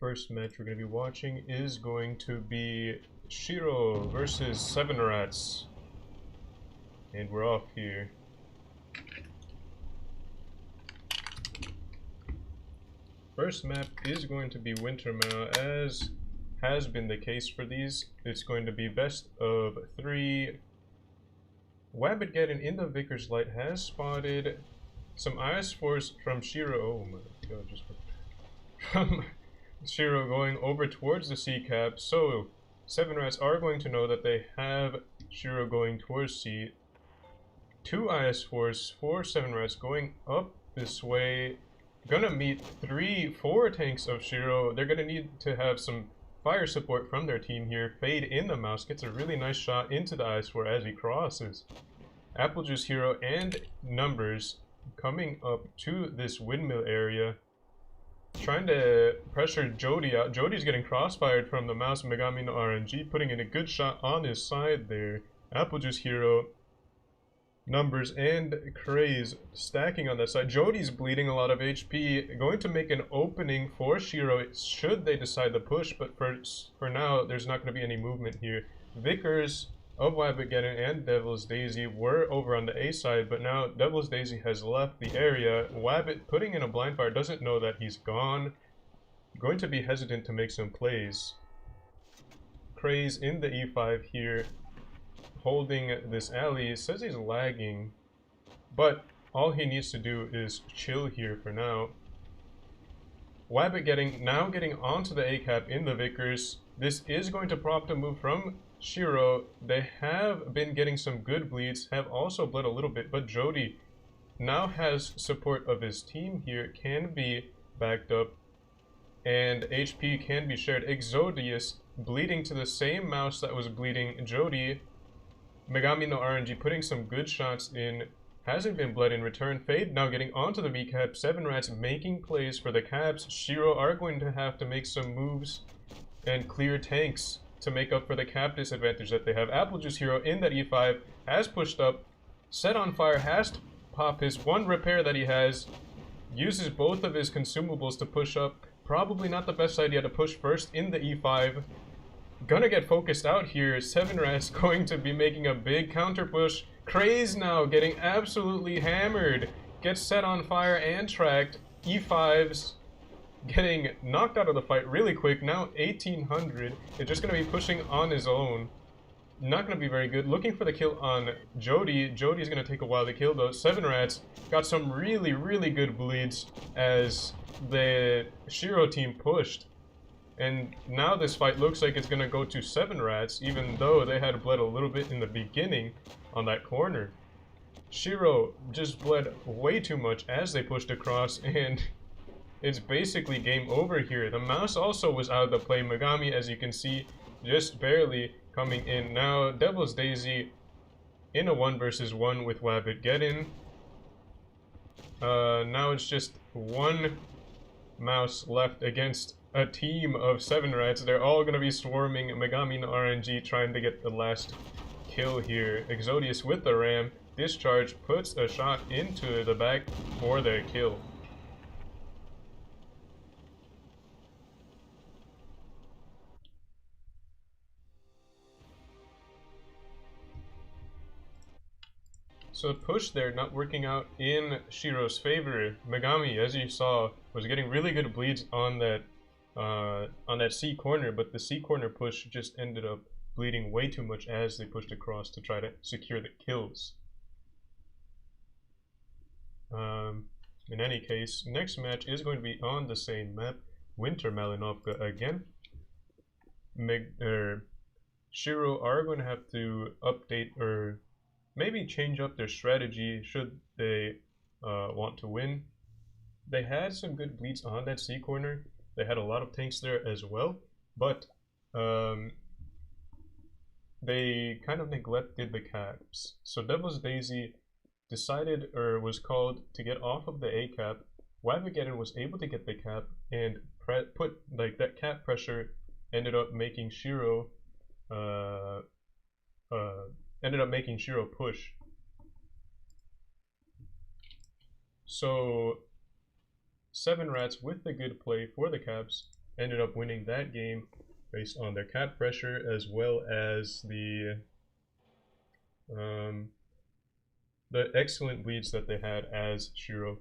first match we're going to be watching is going to be Shiro versus 7 Rats. And we're off here. First map is going to be Wintermeadow, as has been the case for these. It's going to be best of 3. Wabbitgeddon in the Vickers Light has spotted some IS-4s from Shiro. Oh my god, just from Shiro going over towards the C cap. So 7 Rats are going to know that they have Shiro going towards C. 2 IS-4s for 7 Rats going up this way. Gonna meet 4 tanks of Shiro. They're gonna need to have some fire support from their team here. Fade in the mouse gets a really nice shot into the IS-4 as he crosses. Applejuice Hero and Numbers coming up to this windmill area, trying to pressure Jody out. Jody's getting crossfired from the mouse. Megami no RNG putting in a good shot on his side there. Applejuice Hero, Numbers, and Craze stacking on that side. Jody's bleeding a lot of HP, going to make an opening for Shiro should they decide to push, but for now there's not going to be any movement here. Vickers of Wabbitgeddon and Devil's Daisy were over on the A side, but now Devil's Daisy has left the area. Wabbit putting in a blind fire, doesn't know that he's gone. Going to be hesitant to make some plays. Craze in the E5 here, holding this alley. Says he's lagging, but all he needs to do is chill here for now. Wabbit now getting onto the A cap in the Vickers. This is going to prompt a move from Shiro. They have been getting some good bleeds, have also bled a little bit, but Jody now has support of his team here, can be backed up, and HP can be shared. Exodius bleeding to the same mouse that was bleeding Jody. Megami no RNG putting some good shots in, hasn't been bled in return. Fade now getting onto the V cap. 7 Rats making plays for the caps. Shiro are going to have to make some moves and clear tanks to make up for the cap disadvantage that they have. Applejuice Hero in that E5 has pushed up, set on fire, has to pop his one repair that he has, uses both of his consumables to push up. Probably not the best idea to push first in the E5. Gonna get focused out here. 7 Rats going to be making a big counter push. Craze now getting absolutely hammered. Gets set on fire and tracked. E5s getting knocked out of the fight really quick. Now 1800. It's just gonna be pushing on his own. Not gonna be very good. Looking for the kill on Jody. Jody's gonna take a while to kill though. 7 Rats got some really good bleeds as the Shiro team pushed. And now this fight looks like it's gonna go to 7 Rats, even though they had bled a little bit in the beginning on that corner. Shiro just bled way too much as they pushed across, and it's basically game over here. The mouse also was out of the play. Megami, as you can see, just barely coming in. Now Devil's Daisy in a 1 versus 1 with Wabbitgeddon. Now it's just 1 mouse left against a team of 7 Rats. They're all going to be swarming Megami no RNG, trying to get the last kill here. Exodius with the ram. Discharge puts a shot into the back for their kill. So push there not working out in Shiro's favor. Megami, as you saw, was getting really good bleeds on that C corner, but the C corner push just ended up bleeding way too much as they pushed across to try to secure the kills. In any case, next match is going to be on the same map, Winter Malinovka again. Shiro are going to have to update or maybe change up their strategy should they want to win. They had some good bleeds on that C corner. They had a lot of tanks there as well, but they kind of neglected the caps. So Devil's Daisy decided, or was called, to get off of the A cap. Wabbitgeddon was able to get the cap and put like that cap pressure ended up making Shiro push. So 7 Rats with the good play for the caps ended up winning that game based on their cap pressure as well as the excellent leads that they had as Shiro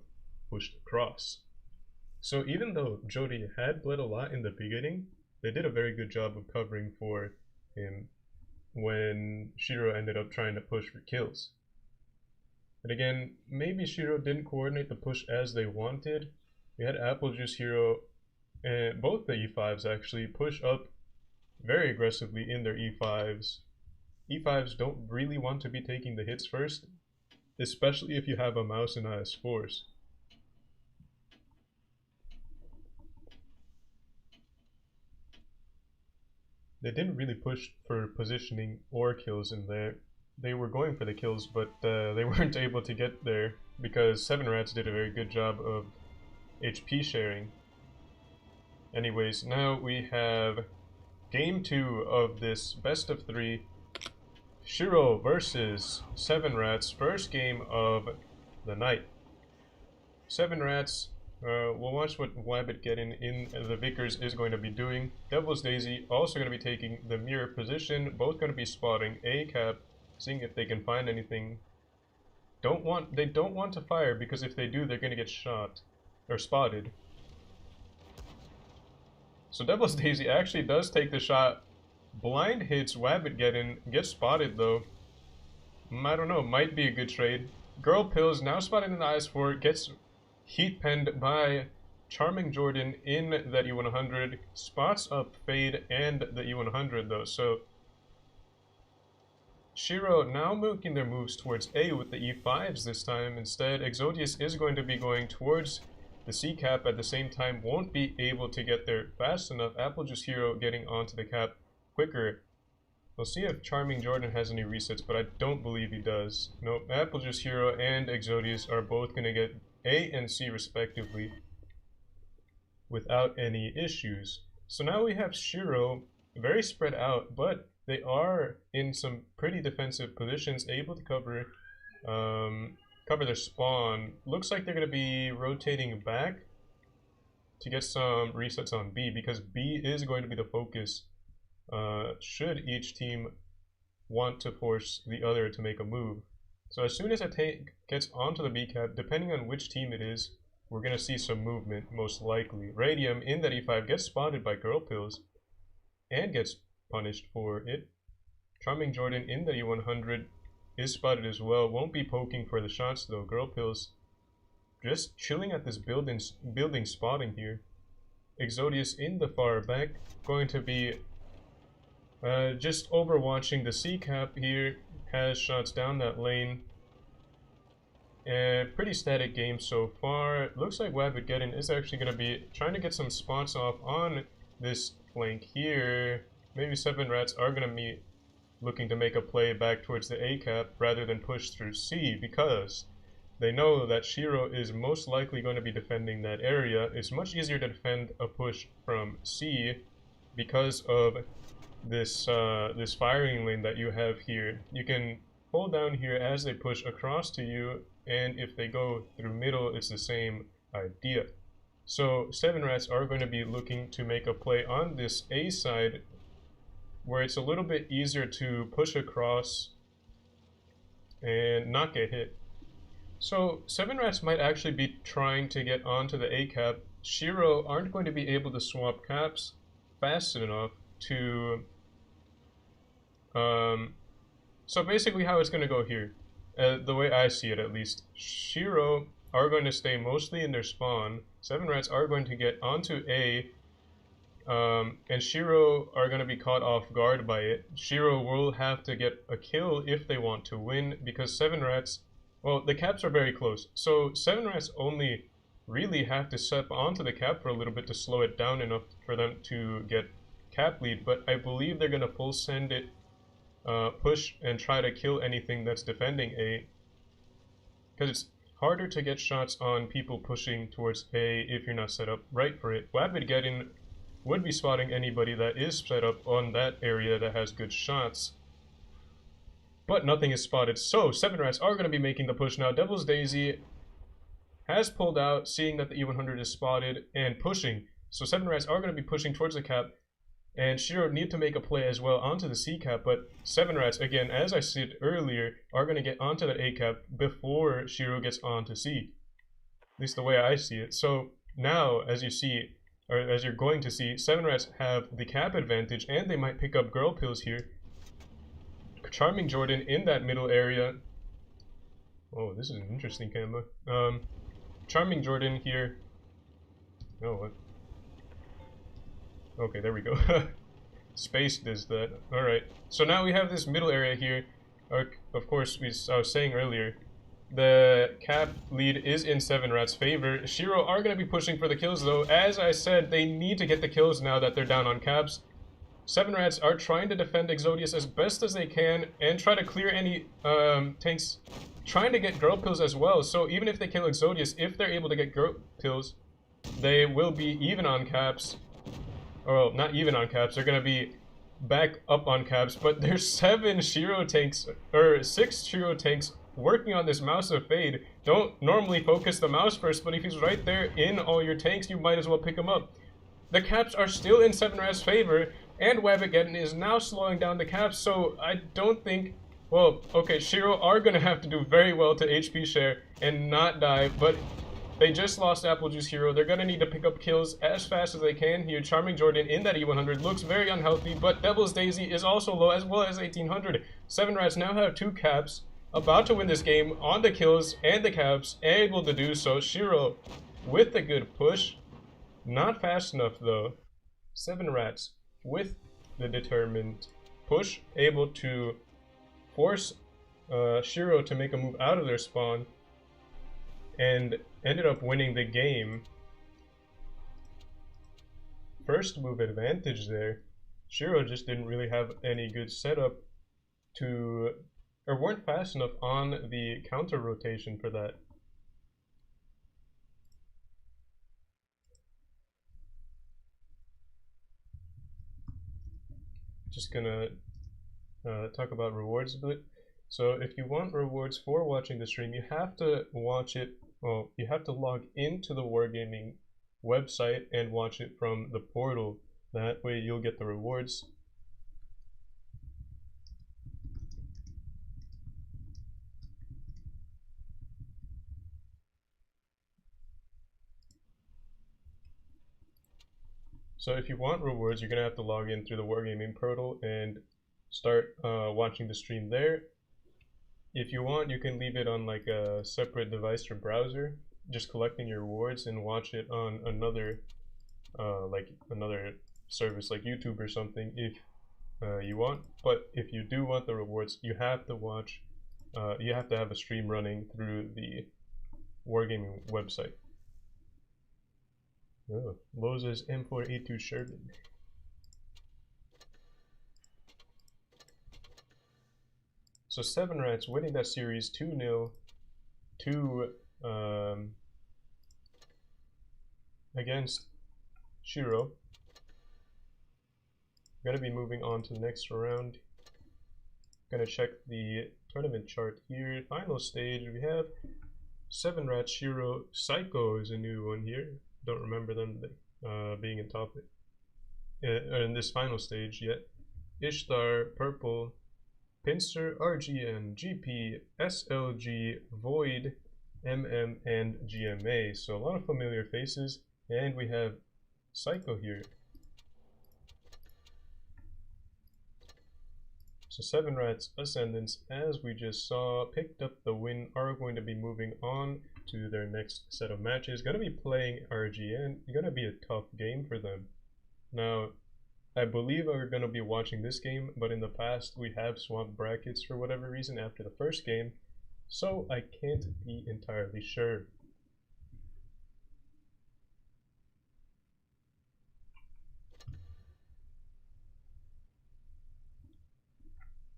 pushed across. So even though Jody had bled a lot in the beginning, they did a very good job of covering for him when Shiro ended up trying to push for kills. And again, maybe Shiro didn't coordinate the push as they wanted. We had Apple Juice Hero and both the E5s actually push up very aggressively in their E5s. E5s don't really want to be taking the hits first, especially if you have a mouse and IS4s. They didn't really push for positioning or kills in there. They were going for the kills, but they weren't able to get there because 7 Rats did a very good job of HP sharing. Anyways, now we have game 2 of this best of 3. Shiro versus 7 Rats, first game of the night. 7 Rats, we'll watch what Wabbit in the Vickers is going to be doing. Devil's Daisy also going to be taking the mirror position, both going to be spotting A cap, seeing if they can find anything. They don't want to fire because if they do, they're going to get shot or spotted. So Devil's Daisy actually does take the shot. Blind hits Wabbit gets spotted though. I don't know, might be a good trade. Girl Pills now spotted in the IS4, gets heat penned by Charming Jordan in that E100, spots up Fade and the E100 though, so Shiro now making their moves towards A with the E5s this time. Instead, Exodius is going to be going towards the C cap at the same time, won't be able to get there fast enough. Apple Juice Hero getting onto the cap quicker. We'll see if Charming Jordan has any resets, but I don't believe he does. Nope, Apple Juice Hero and Exodius are both going to get A and C respectively without any issues. So now we have Shiro very spread out, but they are in some pretty defensive positions, able to cover their spawn. Looks like they're going to be rotating back to get some resets on B, because B is going to be the focus should each team want to force the other to make a move. So as soon as a tank gets onto the B cap, depending on which team it is, we're going to see some movement, most likely. Radium in that E5 gets spotted by Girl Pills and gets punished for it. Charming Jordan in the E100 is spotted as well. Won't be poking for the shots though. Girl Pills just chilling at this building spotting here. Exodius in the far back, going to be just overwatching the C cap here. Has shots down that lane. And pretty static game so far. Looks like Wabbit is actually going to be trying to get some spots off on this flank here. Maybe 7 Rats are going to be looking to make a play back towards the A cap rather than push through C, because they know that Shiro is most likely going to be defending that area. It's much easier to defend a push from C because of this this firing lane that you have here. You can hold down here as they push across to you, and if they go through middle, it's the same idea. So 7 Rats are going to be looking to make a play on this A side, where it's a little bit easier to push across and not get hit. So 7 Rats might actually be trying to get onto the A cap. Shiro aren't going to be able to swap caps fast enough to so basically how it's going to go here, the way I see it at least, Shiro are going to stay mostly in their spawn. 7 Rats are going to get onto A, and Shiro are going to be caught off guard by it. Shiro will have to get a kill if they want to win, because 7 Rats, well, the caps are very close. So 7 Rats only really have to step onto the cap for a little bit to slow it down enough for them to get cap lead, but I believe they're going to full send it, push and try to kill anything that's defending A, because it's harder to get shots on people pushing towards A if you're not set up right for it. Wabbit would be spotting anybody that is set up on that area that has good shots, but nothing is spotted. So 7 Rats are going to be making the push now. Devil's Daisy has pulled out, seeing that the E100 is spotted and pushing. So 7 Rats are going to be pushing towards the cap, and Shiro need to make a play as well onto the C cap, but 7 Rats, again, as I said earlier, are going to get onto the A cap before Shiro gets onto C. At least the way I see it. So now, as you see, or as you're going to see, 7 Rats have the cap advantage, and they might pick up girl pills here. Charming Jordan in that middle area. Oh, this is an interesting camera. Charming Jordan here. Oh, what? Okay, there we go. Space does that. Alright, so now we have this middle area here. Of course, I was saying earlier, the cap lead is in 7 Rats' favor. Shiro are going to be pushing for the kills though. As I said, they need to get the kills now that they're down on caps. 7 Rats are trying to defend Exodius as best as they can and try to clear any tanks. Trying to get girl pills as well. So even if they kill Exodius, if they're able to get girl pills, they will be even on caps. Well, not even on caps, they're going to be back up on caps, but there's 7 Shiro tanks, or 6 Shiro tanks working on this Mouse of Fade. Don't normally focus the mouse first, but if he's right there in all your tanks, you might as well pick him up. The caps are still in 7 Rats' favor, and Wabageddon is now slowing down the caps, so I don't think... Well, okay, Shiro are going to have to do very well to HP share and not die, but... They just lost Apple Juice Hero. They're going to need to pick up kills as fast as they can here. Charming Jordan in that E100 looks very unhealthy, but Devil's Daisy is also low as well as 1800. 7 Rats now have 2 caps, about to win this game on the kills and the caps, able to do so. Shiro with a good push. Not fast enough though. 7 Rats with the determined push, able to force Shiro to make a move out of their spawn, and ended up winning the game. First move advantage there. Shiro just didn't really have any good setup to, or weren't fast enough on the counter rotation for that. Just gonna talk about rewards a bit. So if you want rewards for watching the stream, you have to watch it, well, you have to log into the Wargaming website and watch it from the portal. That way you'll get the rewards. So if you want rewards, you're gonna have to log in through the Wargaming portal and start watching the stream there. If you want, you can leave it on like a separate device or browser, just collecting your rewards, and watch it on another service like YouTube or something if you want. But if you do want the rewards, you have to watch, you have to have a stream running through the Wargaming website. Oh, Lowe's M4A2 Sherman. So 7 Rats winning that series 2-0 to against Shiro. Gonna be moving on to the next round. Gonna check the tournament chart here. Final stage, we have 7 Rats, Shiro, Psycho is a new one here. Don't remember them being in top in this final stage yet. Ishtar, Purple, Pincer, RGN, GP, SLG, Void, MM, and GMA. So a lot of familiar faces, and we have Psycho here. So 7 Rats Ascendants, as we just saw, picked up the win, are going to be moving on to their next set of matches. Going to be playing RGN. Going to be a tough game for them. Now, I believe we're going to be watching this game, but in the past we have swapped brackets for whatever reason after the first game, so I can't be entirely sure.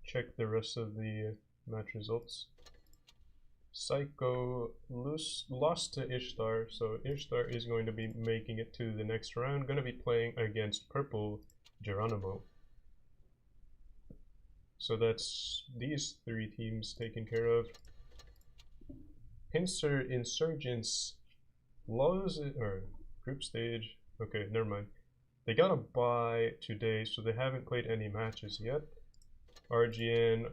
Check the rest of the match results. Psycho lost to Ishtar, so Ishtar is going to be making it to the next round. Going to be playing against Purple Geronimo. So that's these 3 teams taken care of. Pincer Insurgents Lowe's, or group stage. Okay, never mind. They got a bye today, so they haven't played any matches yet. RGN,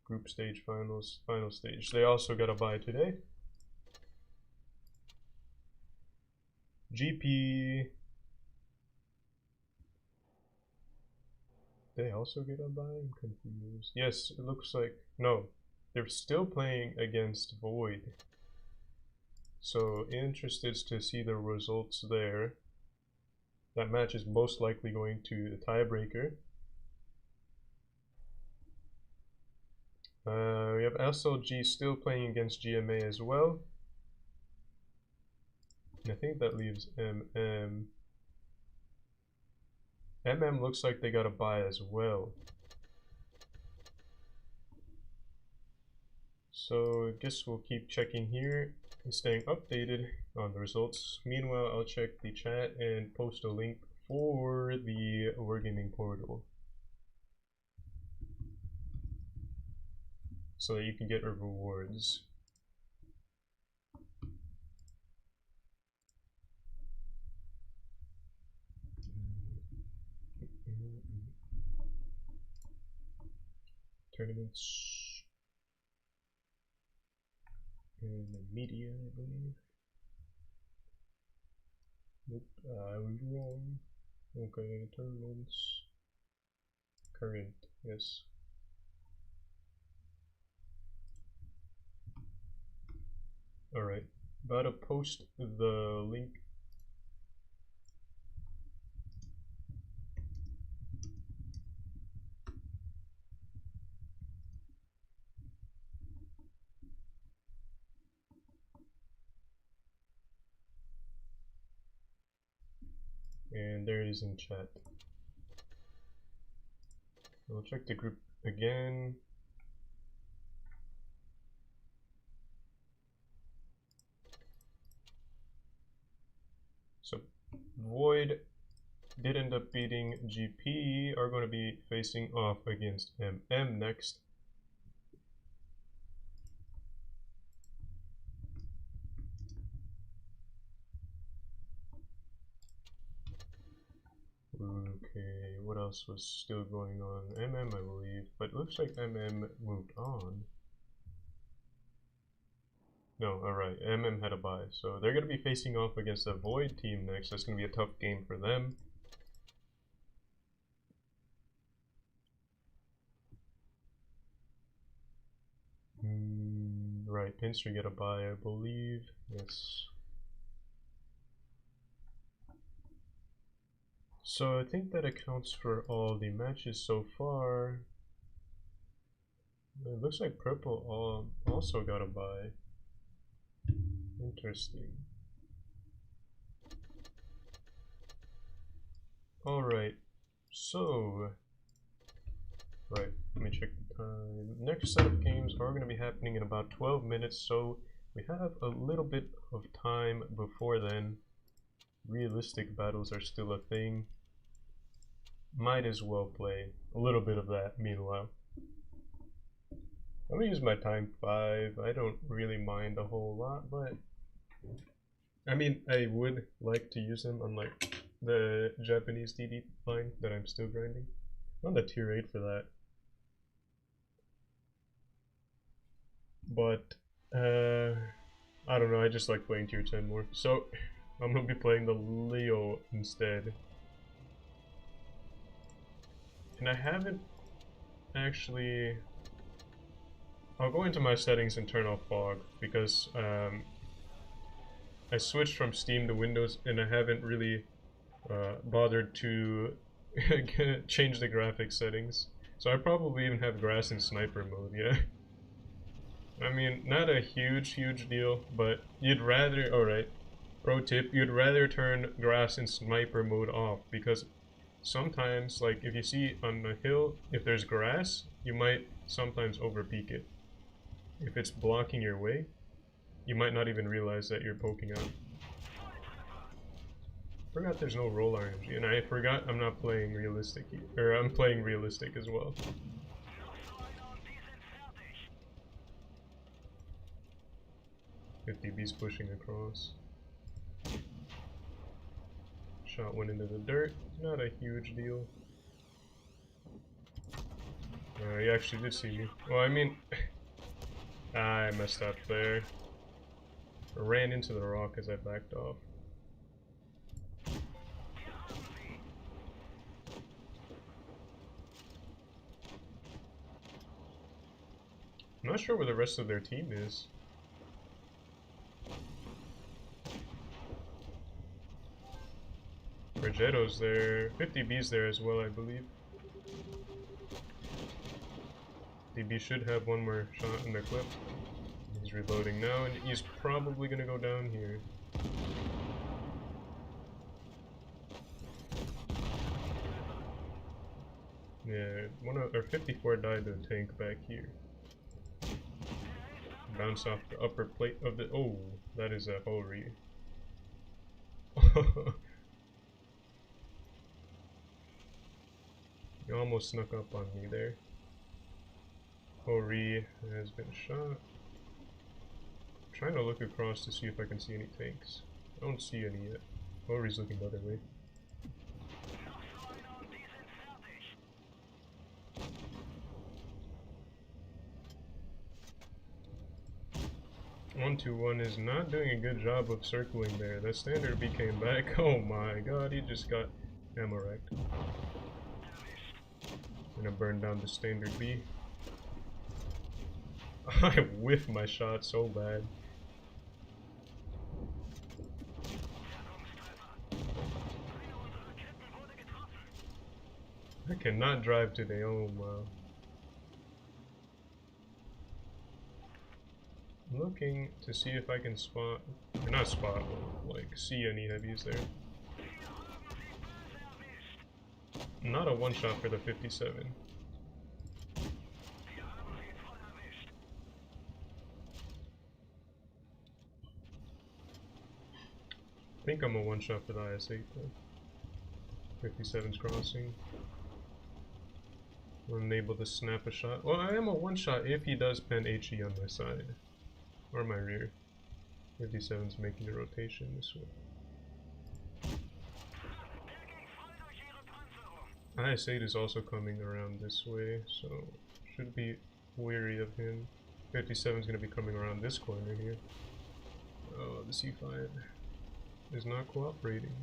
group stage finals, final stage. They also got a bye today. GP, they also get a bye? I'm confused. Yes, it looks like, no, they're still playing against Void. So interested to see the results there. That match is most likely going to the tiebreaker. We have SLG still playing against GMA as well. I think that leaves MM. MM looks like they got a bye as well. So I guess we'll keep checking here and staying updated on the results. Meanwhile, I'll check the chat and post a link for the Wargaming portal so that you can get rewards. Tournaments and the media, I believe. Nope, I was wrong. Okay, tournaments. Current, yes. Alright, about to post the link. And there it is in chat. I'll check the group again. So Void did end up beating GP, are going to be facing off against MM next. Okay, what else was still going on? MM, I believe, but it looks like MM moved on. No, alright, MM had a bye, so they're going to be facing off against the Void team next. That's going to be a tough game for them. Right, Pinster get a bye, I believe. Yes. So I think that accounts for all the matches so far. It looks like Purple also got a bye. Interesting. Alright, so... Right, let me check the time. Next set of games are going to be happening in about 12 minutes, so we have a little bit of time before then. Realistic battles are still a thing. Might as well play a little bit of that meanwhile. I'm gonna use my time 5. I don't really mind a whole lot, but I mean, I would like to use them on like the Japanese DD line that I'm still grinding. I'm on the tier 8 for that. But I don't know, I just like playing tier 10 more. So I'm gonna be playing the Leo instead. And I haven't actually... I'll go into my settings and turn off fog because I switched from Steam to Windows and I haven't really bothered to change the graphics settings. So I probably even have grass in sniper mode, yeah. I mean, not a huge deal, but you'd rather, alright, pro tip, you'd rather turn grass in sniper mode off because sometimes, like, if you see on a hill, if there's grass, you might sometimes overpeak it. If it's blocking your way, you might not even realize that you're poking out. Forgot there's no roll RNG, and I forgot I'm not playing realistic, or I'm playing realistic as well. DB's pushing across. Shot went into the dirt. Not a huge deal. He actually did see me. Well, I mean, I messed up there. I ran into the rock as I backed off. I'm not sure where the rest of their team is. Progetto's there. 50B's there as well, I believe. DB should have one more shot in the clip. He's reloading now, and he's probably gonna go down here. Yeah, 54 died to a tank back here. Bounce off the upper plate of the. Oh, that is a Hori. You almost snuck up on me there. Hori has been shot. I'm trying to look across to see if I can see any tanks. I don't see any yet. Hori's looking the other way. One 1-2-1 is not doing a good job of circling there. That standard B came back. Oh my god, he just got ammo wrecked. Gonna burn down the standard B. I whiffed my shot so bad. I cannot drive today, oh wow. I'm looking to see if I can spot, or not spot, like see any heavies there. Not a one shot for the 57. I think I'm a one shot for the IS-8 though. 57's crossing. Unable to snap a shot. Well, I am a one shot if he does pen HE on my side. Or my rear. 57's making a rotation this way. IS-8 is also coming around this way, so should be wary of him. 57's going to be coming around this corner here. Oh, the C5 is not cooperating.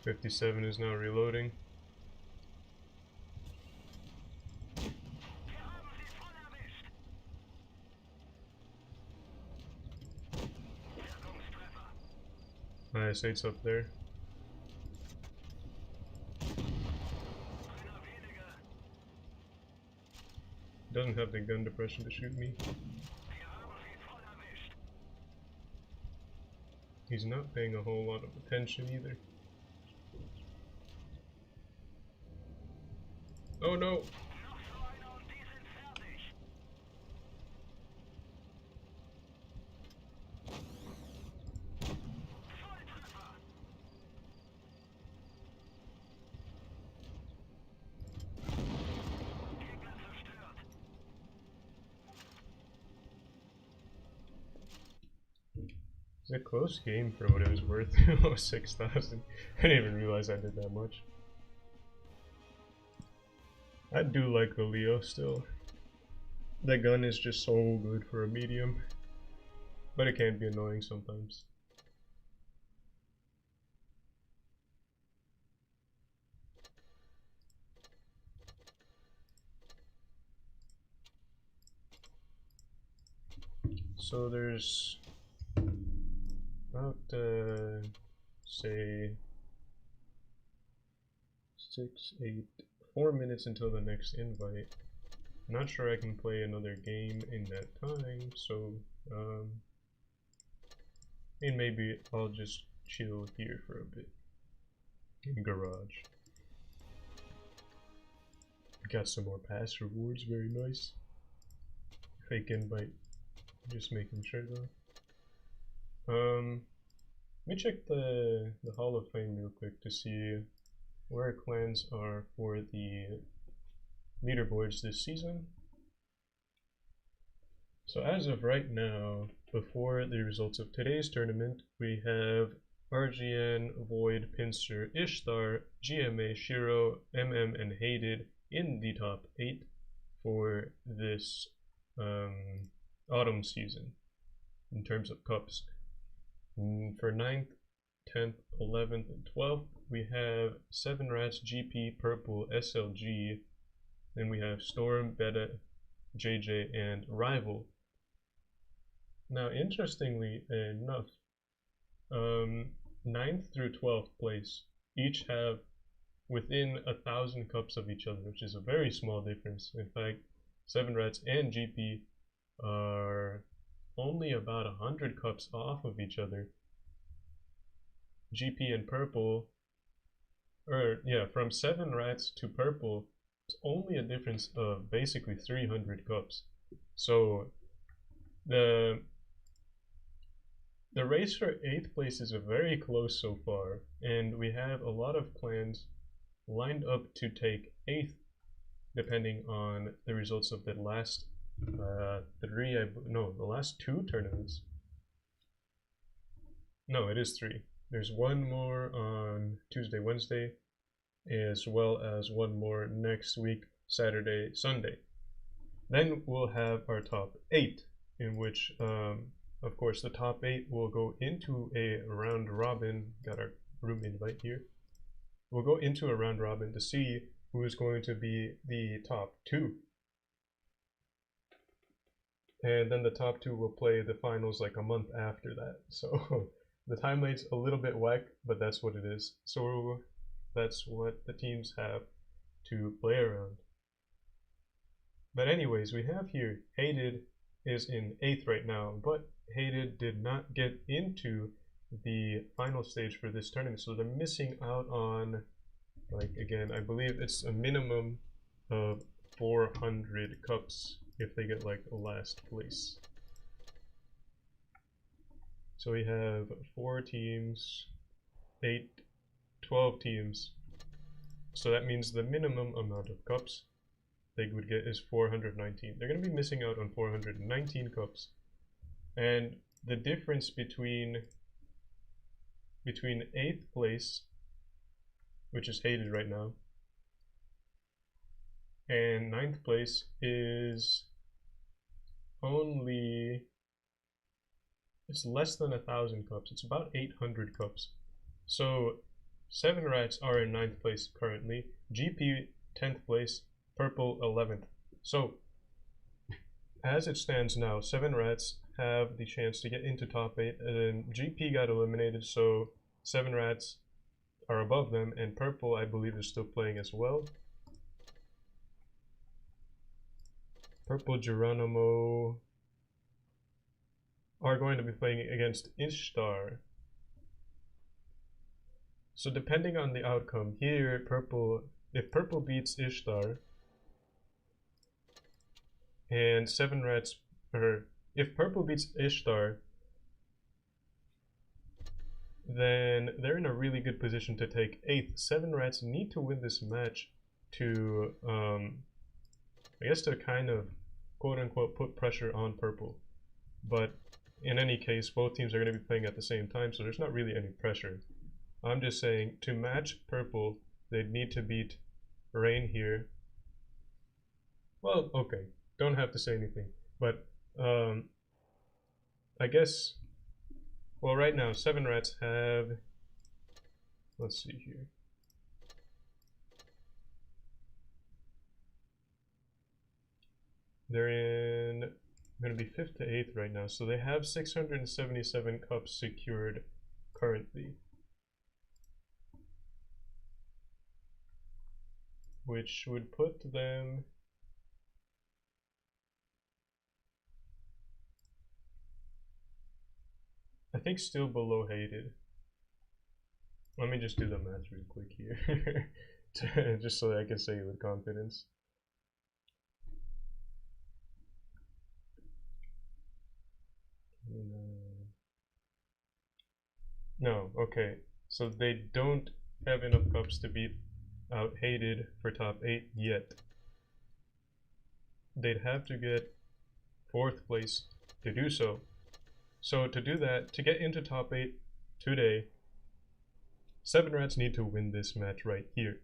.57 is now reloading. IS-8's up there. Doesn't have the gun depression to shoot me. He's not paying a whole lot of attention either. Oh no! It's a close game for what it was worth. Oh, 6,000. I didn't even realize I did that much. I do like the Leo still. That gun is just so good for a medium. But it can be annoying sometimes. So there's about say 4 minutes until the next invite. I'm not sure I can play another game in that time, so and maybe I'll just chill here for a bit in garage. Got some more pass rewards, very nice. Fake invite, just making sure though. Let me check the Hall of Fame real quick to see where clans are for the leaderboards this season. So as of right now, before the results of today's tournament, we have RGN, Void, Pincer, Ishtar, GMA, Shiro, MM, and Hated in the top 8 for this autumn season in terms of cups. For 9th, 10th, 11th, and 12th, we have 7 Rats, GP, Purple, SLG, then we have Storm, Beta, JJ, and Rival. Now, interestingly enough, 9th through 12th place each have within 1,000 cups of each other, which is a very small difference. In fact, 7 Rats and GP are only about 100 cups off of each other. GP and Purple, from 7 Rats to Purple, it's only a difference of basically 300 cups. So the race for 8th place is very close so far, and we have a lot of clans lined up to take 8th, depending on the results of the last the last 2 tournaments. No, it is 3. There's one more on Tuesday, Wednesday, as well as one more next week, Saturday, Sunday. Then we'll have our top 8, in which of course the top 8 will go into a round robin. Got our room invite here. We'll go into a round robin to see who is going to be the top 2. And then the top 2 will play the finals like a month after that. So the timeline's a little bit whack, but that's what it is. So that's what the teams have to play around. But anyways, we have here Hated is in 8th right now, but Hated did not get into the final stage for this tournament, so they're missing out on, like, again, I believe it's a minimum of 400 cups if they get like last place. So we have 4 teams, 8, 12 teams. So that means the minimum amount of cups they would get is 419. They're going to be missing out on 419 cups. And the difference between 8th place, which is Hated right now, and 9th place is it's less than 1,000 cups. It's about 800 cups. So 7 Rats are in 9th place currently, GP 10th place, Purple 11th. So as it stands now, 7 Rats have the chance to get into top 8, and then GP got eliminated, so 7 Rats are above them, and Purple, I believe, is still playing as well. Purple, Geronimo are going to be playing against Ishtar. So depending on the outcome here, if Purple beats Ishtar, and 7 Rats, or if Purple beats Ishtar, then they're in a really good position to take 8th. 7 Rats need to win this match to, I guess, to kind of quote-unquote put pressure on Purple. But in any case, both teams are going to be playing at the same time, so there's not really any pressure. I'm just saying, to match Purple, they'd need to beat Rain here. Well, okay, don't have to say anything, but I guess, well, right now 7 Rats have, let's see here, they're in going to be 5th to 8th right now, so they have 677 cups secured currently, which would put them I think still below Hated. Let me just do the math real quick here, just so that I can say it with confidence. No, okay. So they don't have enough cups to beat out Hated for top 8 yet. They'd have to get 4th place to do so. So to do that, to get into top 8 today, 7 Rats need to win this match right here.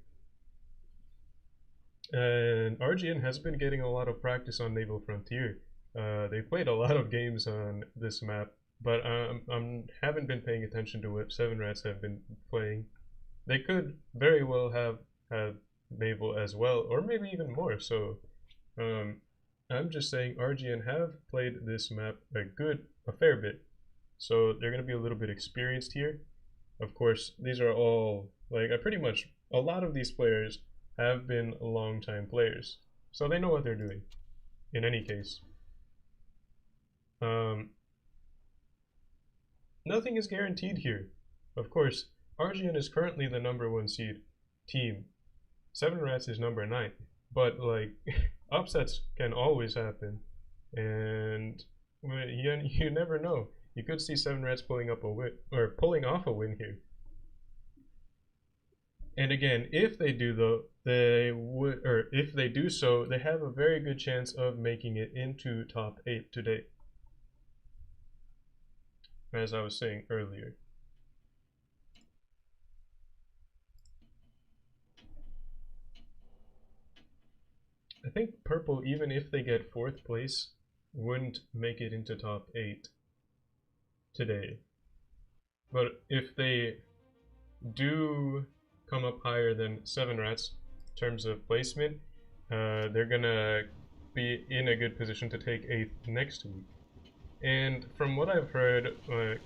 And RGN has been getting a lot of practice on Naval Frontier. They played a lot of games on this map, but I haven't been paying attention to what 7 Rats have been playing. They could very well have had Naval as well, or maybe even more. So I'm just saying RGN have played this map a fair bit. So they're going to be a little bit experienced here. Of course, these are all, like, a lot of these players have been long-time players. So they know what they're doing, in any case. Nothing is guaranteed here. Of course, RGN is currently the #1 seed team. 7 Rats is number 9. But, like, upsets can always happen. And you never know. You could see 7 Rats pulling off a win here. And again, if they do though, if they do so, they have a very good chance of making it into top 8 today. As I was saying earlier. I think purple, even if they get 4th place, wouldn't make it into top 8 today. But if they do come up higher than 7 Rats in terms of placement, they're gonna be in a good position to take 8th next week. And from what I've heard,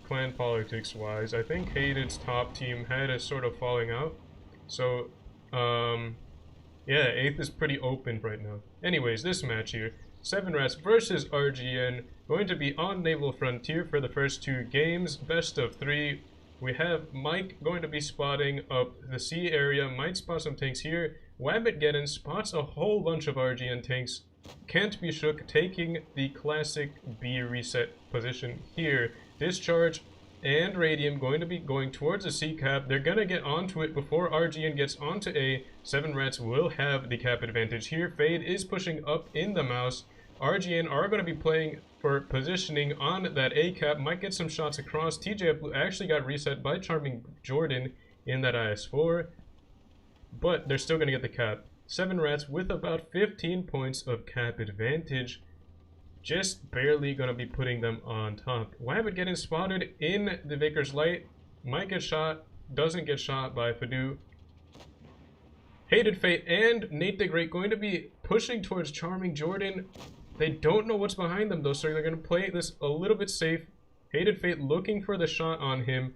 clan politics wise, I think Hated's top team had a sort of falling out. So, yeah, 8th is pretty open right now. Anyways, this match here, 7 Rats versus RGN, going to be on Naval Frontier for the first 2 games, best of 3. We have Mike going to be spotting up the C area, might spot some tanks here. Wabbit spots a whole bunch of RGN tanks. Can't be shook, taking the classic B reset position here. Discharge and Radium going to be going towards the C cap. They're going to get onto it before RGN gets onto A. 7 Rats will have the cap advantage here. Fade is pushing up in the mouse. RGN are going to be playing for positioning on that A cap. Might get some shots across. TJ Blue actually got reset by Charming Jordan in that IS-4. But they're still going to get the cap. 7 Rats with about 15 points of cap advantage. Just barely going to be putting them on top. Wabbit getting spotted in the Vickers Light. Might get shot. Doesn't get shot by Fadu. Hated Fate and Nate the Great going to be pushing towards Charming Jordan. They don't know what's behind them though, so they're going to play this a little bit safe. Hated Fate looking for the shot on him.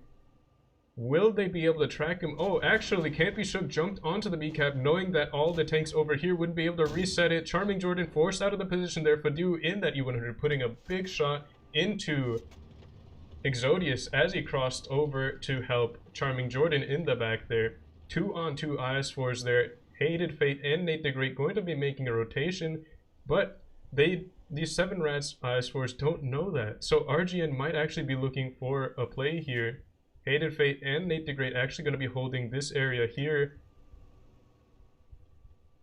Will they be able to track him? Oh, actually, Can't Be Shook jumped onto the B cap, knowing that all the tanks over here wouldn't be able to reset it. Charming Jordan forced out of the position there. Fadu in that E100, putting a big shot into Exodius as he crossed over to help Charming Jordan in the back there. 2-on-2 IS4s there. Hated Fate and Nate the Great going to be making a rotation, but these 7 Rats IS4s don't know that. So RGN might actually be looking for a play here. Hated Fate and Nate the Great actually going to be holding this area here.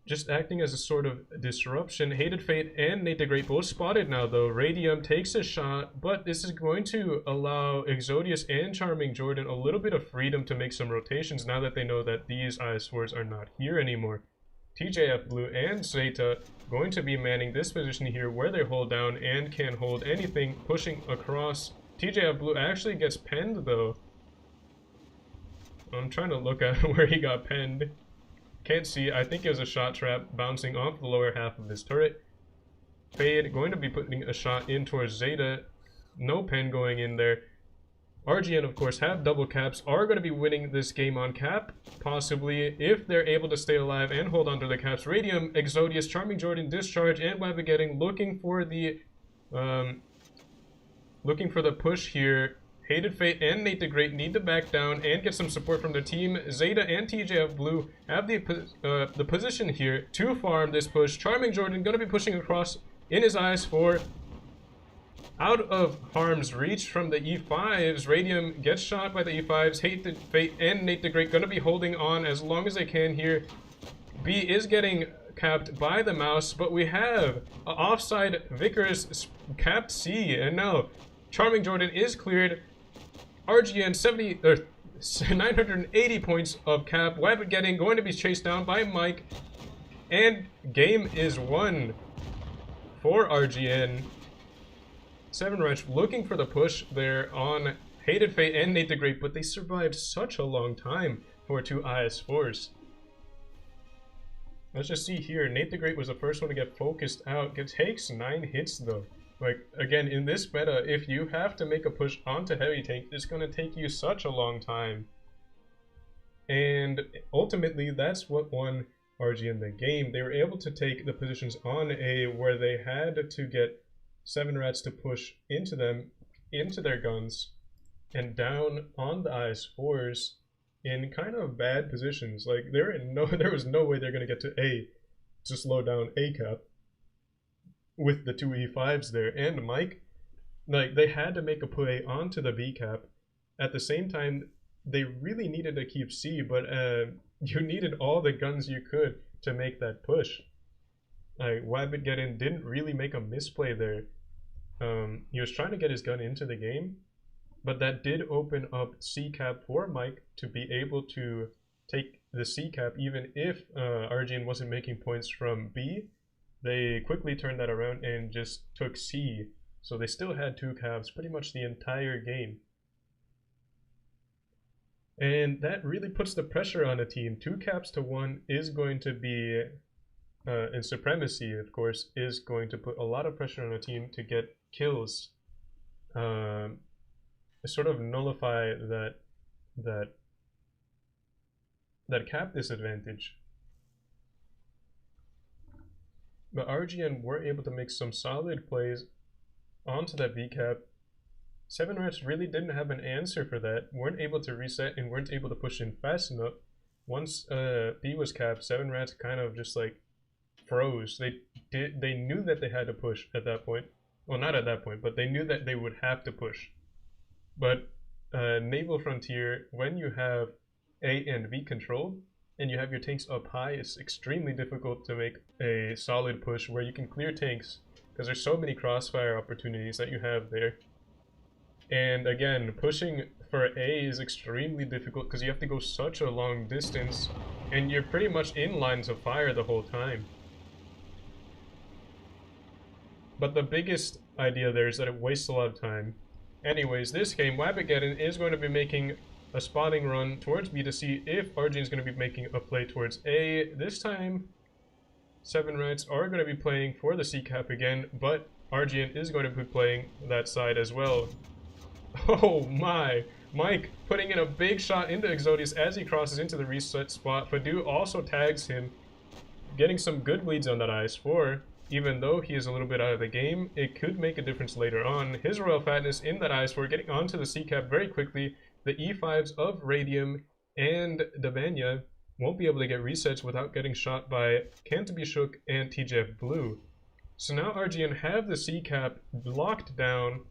Just acting as a sort of disruption. Hated Fate and Nate the Great both spotted now though. Radium takes a shot, but this is going to allow Exodius and Charming Jordan a little bit of freedom to make some rotations now that they know that these IS4s are not here anymore. TJF Blue and Zeta going to be manning this position here where they hold down and can hold anything, pushing across. TJF Blue actually gets penned though. I'm trying to look at where he got penned. Can't see. I think it was a shot trap bouncing off the lower half of this turret. Fade going to be putting a shot in towards Zeta. No pen going in there. RGN, of course, have double caps. Are going to be winning this game on cap. Possibly, if they're able to stay alive and hold on to the caps. Radium, Exodius, Charming Jordan, Discharge, and Wabigetting looking for the push here. Hated Fate and Nate the Great need to back down and get some support from their team. Zeta and TJF Blue have the position here to farm this push. Charming Jordan going to be pushing across in his IS-4. out of harm's reach from the E5s. Radium gets shot by the E5s. Fate and Nate the Great gonna be holding on as long as they can here. B is getting capped by the mouse, but we have offside Vickers capped C, and now Charming Jordan is cleared. RGN 980 points of cap. Wabbit getting going to be chased down by Mike, and game is won for RGN. 7 Wretch looking for the push there on Hated Fate and Nate the Great, but they survived such a long time for 2 IS4s. Let's just see here. Nate the Great was the first one to get focused out. It takes 9 hits though. Like, again, in this meta, if you have to make a push onto heavy tank, it's going to take you such a long time. And ultimately, that's what won RGN the game. They were able to take the positions on A where they had to get 7 Rats to push into them, into their guns, and down on the IS4s in kind of bad positions. Like, there was no way they're going to get to A to slow down A cap with the 2 E5s there. And Mike, like, they had to make a play onto the B cap. At the same time, they really needed to keep C, but you needed all the guns you could to make that push. Like, Wabbit Geddon didn't really make a misplay there. He was trying to get his gun into the game, but that did open up C cap for Mike to be able to take the C cap even if RGN wasn't making points from B. They quickly turned that around and just took C, so they still had 2 caps pretty much the entire game. And that really puts the pressure on a team. 2 caps to 1 is going to be, and supremacy, of course, is going to put a lot of pressure on a team to get kills. Sort of nullify that cap disadvantage. But RGN were able to make some solid plays onto that B cap. 7 Rats really didn't have an answer for that, weren't able to reset and weren't able to push in fast enough. Once B was capped, 7 Rats kind of just like froze. They knew that they had to push at that point. Well, not at that point, but they knew that they would have to push. But Naval Frontier, when you have A and B controlled, and you have your tanks up high, it's extremely difficult to make a solid push where you can clear tanks, because there's so many crossfire opportunities that you have there. And again, pushing for A is extremely difficult because you have to go such a long distance, and you're pretty much in lines of fire the whole time. But the biggest idea there is that it wastes a lot of time. Anyways, this game, Wabigeddon is going to be making a spotting run towards B to see if RGN is going to be making a play towards A. This time, 7 Rats are going to be playing for the C cap again, but RGN is going to be playing that side as well. Oh my! Mike putting in a big shot into Exodius as he crosses into the reset spot. Fadu also tags him, getting some good bleeds on that IS4. Even though he is a little bit out of the game, it could make a difference later on. His Royal Fatness in that IS4 getting onto the C cap very quickly. The E5s of Radium and Davanya won't be able to get resets without getting shot by Can't Be Shook and TJF Blue. So now RGN have the C cap locked down.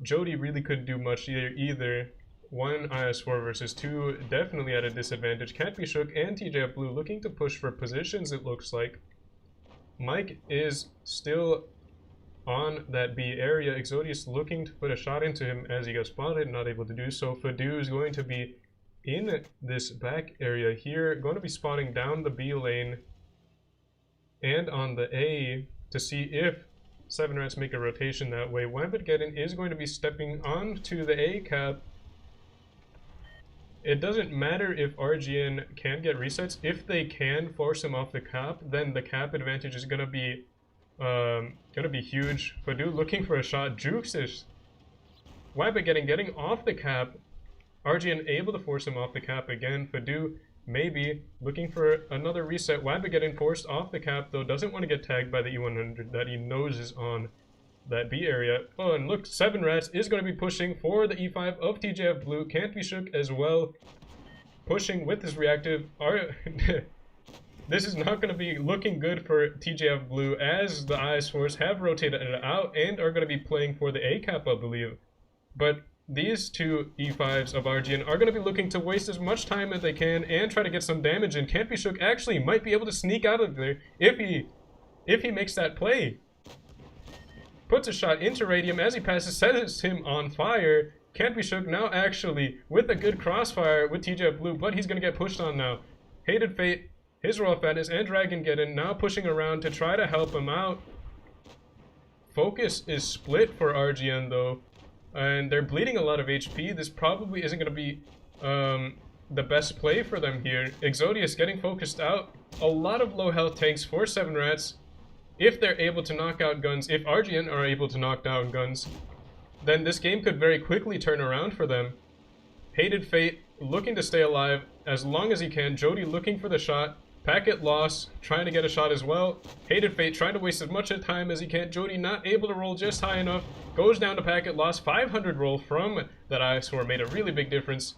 Jody really couldn't do much either. 1 IS4 versus 2, definitely at a disadvantage. Can't Be Shook and TJF Blue looking to push for positions, it looks like. Mike is still on that B area. Exodius looking to put a shot into him as he got spotted, not able to do so. Fadu is going to be in this back area here, going to be spotting down the B lane and on the A to see if 7 Rats make a rotation that way. Wampetgeddon is going to be stepping onto the A cap. It doesn't matter if RGN can get resets. If they can force him off the cap, then the cap advantage is gonna be huge. Fadu looking for a shot. Jukes is Wampetgeddon getting off the cap. RGN able to force him off the cap again. Fadu maybe looking for another reset. Wampetgeddon forced off the cap though, doesn't want to get tagged by the E100 that he knows is on that B area. Oh, and look, 7 Rats is going to be pushing for the E5 of TJF Blue. Can't Be Shook as well, pushing with his reactive. This is not going to be looking good for TJF Blue, as the IS4s have rotated it out and are going to be playing for the ACAP, I believe. But these two E5s of RGN are going to be looking to waste as much time as they can and try to get some damage in. Can't Be Shook actually might be able to sneak out of there if he makes that play. Puts a shot into Radium as he passes, sets him on fire. Can't Be Shook now actually with a good crossfire with TJF Blue, but he's going to get pushed on now. Hated Fate, his Royal Fatness, and Dragon get in, now pushing around to try to help him out. Focus is split for RGN though, and they're bleeding a lot of HP. This probably isn't going to be the best play for them here. Exodius getting focused out. A lot of low health tanks for 7 Rats. If they're able to knock out guns, if RGN are able to knock down guns, then this game could very quickly turn around for them. Hated Fate looking to stay alive as long as he can. Jody looking for the shot. Packet loss, trying to get a shot as well. Hated Fate trying to waste as much time as he can. Jody not able to roll just high enough. Goes down to Packet loss. 500 roll from that IS4 made a really big difference.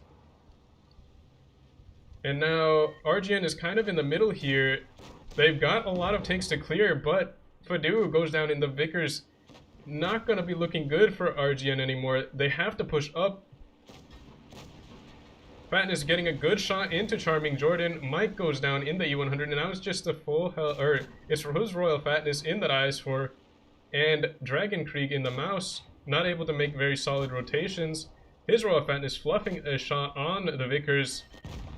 And now RGN is kind of in the middle here. They've got a lot of tanks to clear, but Fadu goes down in the Vickers. Not going to be looking good for RGN anymore. They have to push up. Fatness getting a good shot into Charming Jordan. Mike goes down in the E100, and now it's just a full health, or it's his Royal Fatness in that IS4, and Dragon Krieg in the Mouse, not able to make very solid rotations. His Royal Fatness fluffing a shot on the Vickers,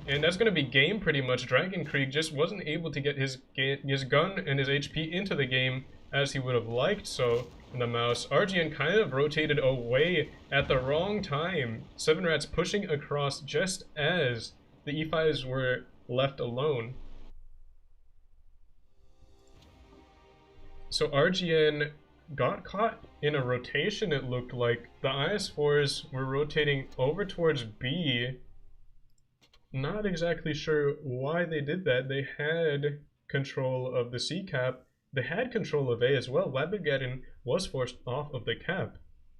and that's going to be game pretty much. Dragon Krieg just wasn't able to get his gun and his HP into the game as he would have liked so. In the Mouse, RGN kind of rotated away at the wrong time. 7 Rats pushing across just as the E5s were left alone. So RGN got caught in a rotation, it looked like. The IS4s were rotating over towards B. Not exactly sure why they did that. They had control of the C cap. They had control of A as well. Labigadin was forced off of the cap.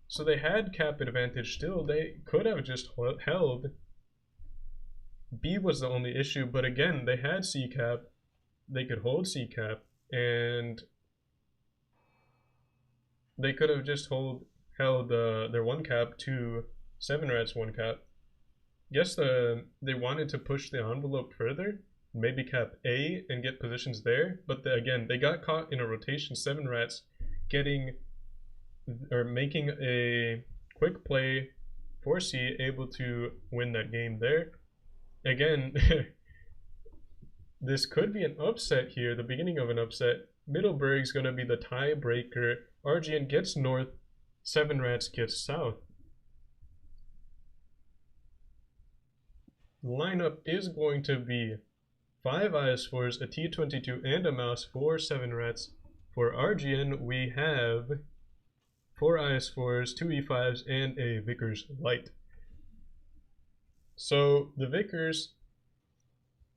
So they had cap advantage still. They could have just held. B was the only issue, but again, they had C cap. They could hold C cap, and they could have just held their 1 cap to 7 Rats 1 cap. Guess they wanted to push the envelope further. Maybe cap A and get positions there, but again, they got caught in a rotation. 7 Rats making a quick play for C, able to win that game there. Again, this could be an upset here, the beginning of an upset. Middleburg's going to be the tiebreaker. RGN gets north, 7 Rats gets south. Lineup is going to be 5 IS4s, a T22, and a Mouse for 7 Rats. For RGN, we have 4 IS4s, 2 E5s, and a Vickers Light. So the Vickers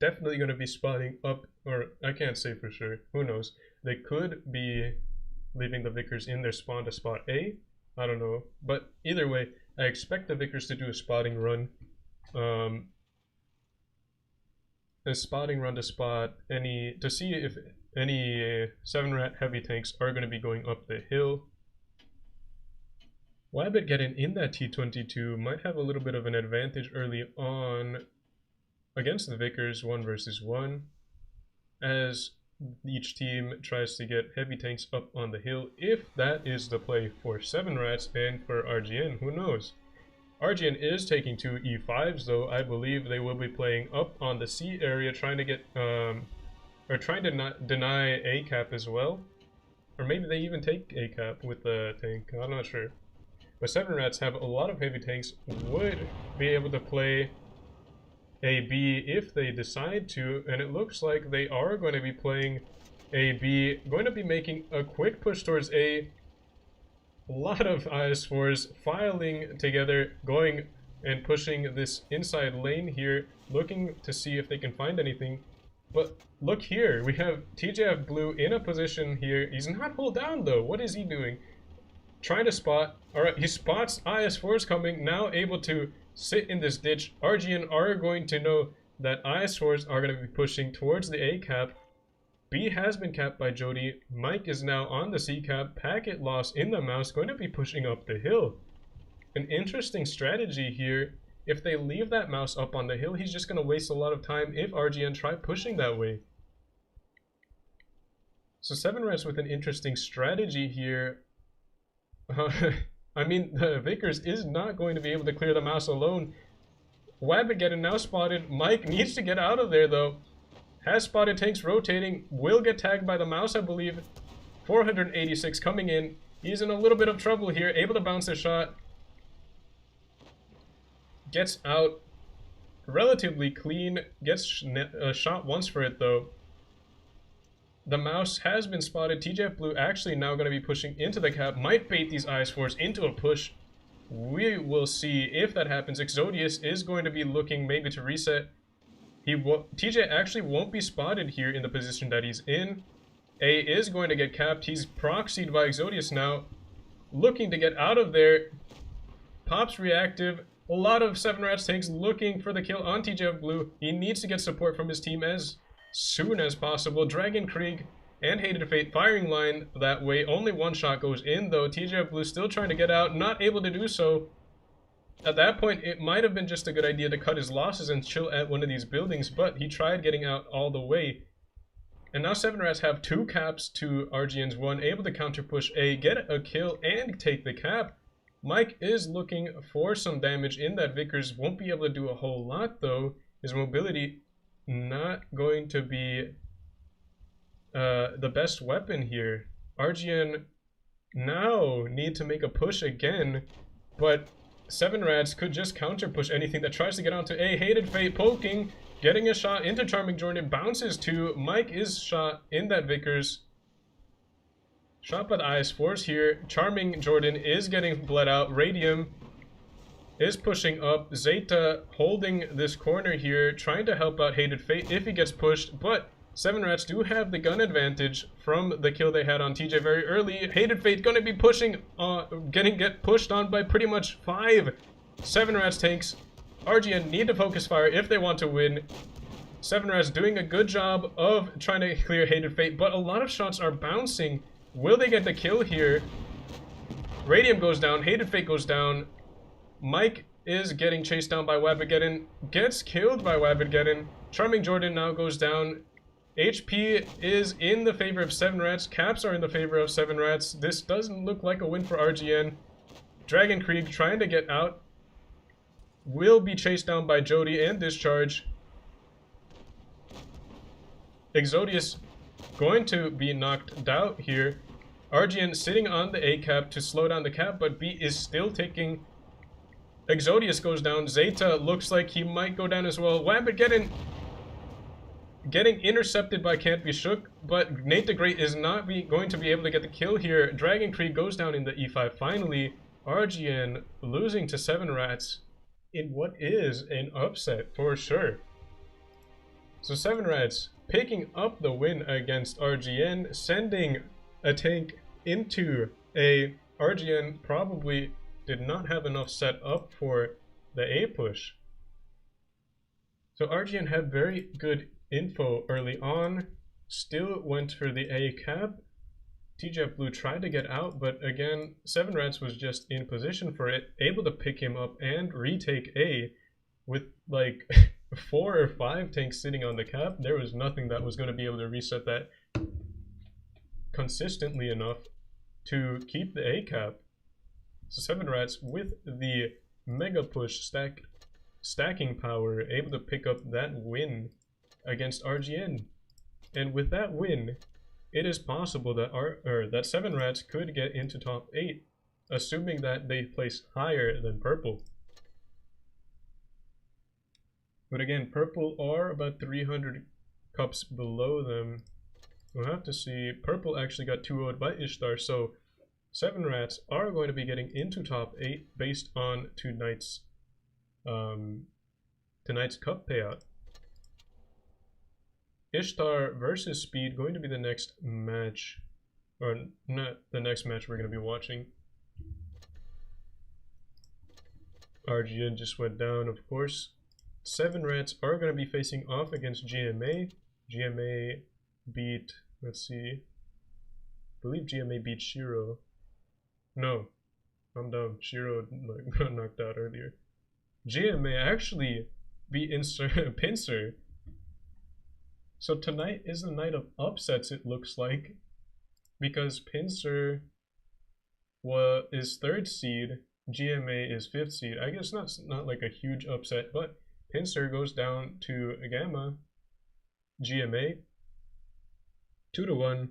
definitely going to be spotting up, or I can't say for sure, who knows. They could be leaving the Vickers in their spawn to spot A, I don't know. But either way, I expect the Vickers to do a spotting run. A spotting run to spot to see if any 7 Rat heavy tanks are going to be going up the hill. Wabbit getting in that T22 might have a little bit of an advantage early on against the Vickers 1 versus 1, as each team tries to get heavy tanks up on the hill. If that is the play for 7 Rats and for RGN, who knows? RGN is taking 2 E5s though. I believe they will be playing up on the C area, trying to get or trying to not deny A cap as well, or maybe they even take A cap with the tank. I'm not sure. But 7 Rats have a lot of heavy tanks, would be able to play A B if they decide to, and it looks like they are going to be playing A B, going to be making a quick push towards A. A lot of IS4s filing together, going and pushing this inside lane here, looking to see if they can find anything. But look here, we have TJF Blue in a position here. He's not pulled down though. What is he doing? Trying to spot. Alright, he spots IS4s coming, now able to sit in this ditch. RGN are going to know that IS4s are going to be pushing towards the A cap. B has been capped by Jody. Mike is now on the C cap. Packet loss in the mouse, going to be pushing up the hill. An interesting strategy here. If they leave that mouse up on the hill, he's just going to waste a lot of time if RGN try pushing that way. So 7 Rats with an interesting strategy here. I mean, the Vickers is not going to be able to clear the mouse alone. Wabbit getting now spotted. Mike needs to get out of there though. Has spotted tanks rotating. Will get tagged by the mouse, I believe. 486 coming in. He's in a little bit of trouble here. Able to bounce a shot. Gets out relatively clean. Gets shot once for it though. The mouse has been spotted. TJF Blue actually now going to be pushing into the cap. Might bait these IS-4s into a push. We will see if that happens. Exodius is going to be looking maybe to reset. TJ actually won't be spotted here in the position that he's in. A is going to get capped. He's proxied by Exodius now. Looking to get out of there. Pops reactive. A lot of 7 Rats tanks looking for the kill on TJF Blue. He needs to get support from his team as soon as possible. Dragon Krieg and Hated Fate firing line that way. Only one shot goes in though. TJF Blue still trying to get out, not able to do so. At that point, it might have been just a good idea to cut his losses and chill at one of these buildings, but he tried getting out all the way. And now 7 Rats have 2 caps to RGN's 1, able to counter push A, get a kill, and take the cap. Mike is looking for some damage in that. Vickers won't be able to do a whole lot though. His mobility not going to be the best weapon here. RGN now need to make a push again, but 7 Rats could just counter push anything that tries to get onto A. Hated Fate poking, getting a shot into Charming Jordan, bounces to Mike is shot in that Vickers. Shot by the IS-4s here. Charming Jordan is getting bled out. Radium is pushing up. Zeta holding this corner here, trying to help out Hated Fate if he gets pushed, but 7 Rats do have the gun advantage from the kill they had on TJ very early. Hated Fate gonna be pushing, get pushed on by pretty much 5 7 Rats tanks. RGN need to focus fire if they want to win. 7 Rats doing a good job of trying to clear Hated Fate, but a lot of shots are bouncing. Will they get the kill here? Radium goes down, Hated Fate goes down. Mike is getting chased down by Wabageddon, gets killed by Wabageddon. Charming Jordan now goes down. HP is in the favor of 7 Rats. Caps are in the favor of 7 Rats. This doesn't look like a win for RGN. Dragon Krieg trying to get out. Will be chased down by Jody and Discharge. Exodius going to be knocked out here. RGN sitting on the A cap to slow down the cap, but B is still taking. Exodius goes down. Zeta looks like he might go down as well. Wabbit getting intercepted by Can't Be Shook, but Nate the Great is not going to be able to get the kill here. Dragon Krieg goes down in the E5 finally. RGN losing to 7 Rats in what is an upset for sure. So 7 Rats picking up the win against RGN, sending a tank into A. RGN probably did not have enough set up for the A push. So RGN had very good info early on, still went for the A cap. TJF Blue tried to get out, but again, 7 Rats was just in position for it, able to pick him up and retake A with like 4 or 5 tanks sitting on the cap. There was nothing that was going to be able to reset that consistently enough to keep the A cap. So 7 Rats with the mega push stacking power, able to pick up that win against RGN. And with that win, it is possible that that 7 Rats could get into top 8, assuming that they place higher than Purple. But again, Purple are about 300 cups below them. We'll have to see. Purple actually got 2-0'd by Ishtar, so 7 Rats are going to be getting into top 8 based on tonight's cup payout. Ishtar versus Speed going to be the next match, or not the next match we're going to be watching. RGN just went down, of course. 7 Rats are going to be facing off against GMA. GMA beat, let's see, I believe GMA beat Shiro. No, I'm dumb. Shiro got knocked out earlier. GMA actually beat Pincer. So tonight is the night of upsets, it looks like, because Pincer is 3rd seed, GMA is 5th seed. I guess not like a huge upset, but Pincer goes down to Gamma, GMA, 2-1.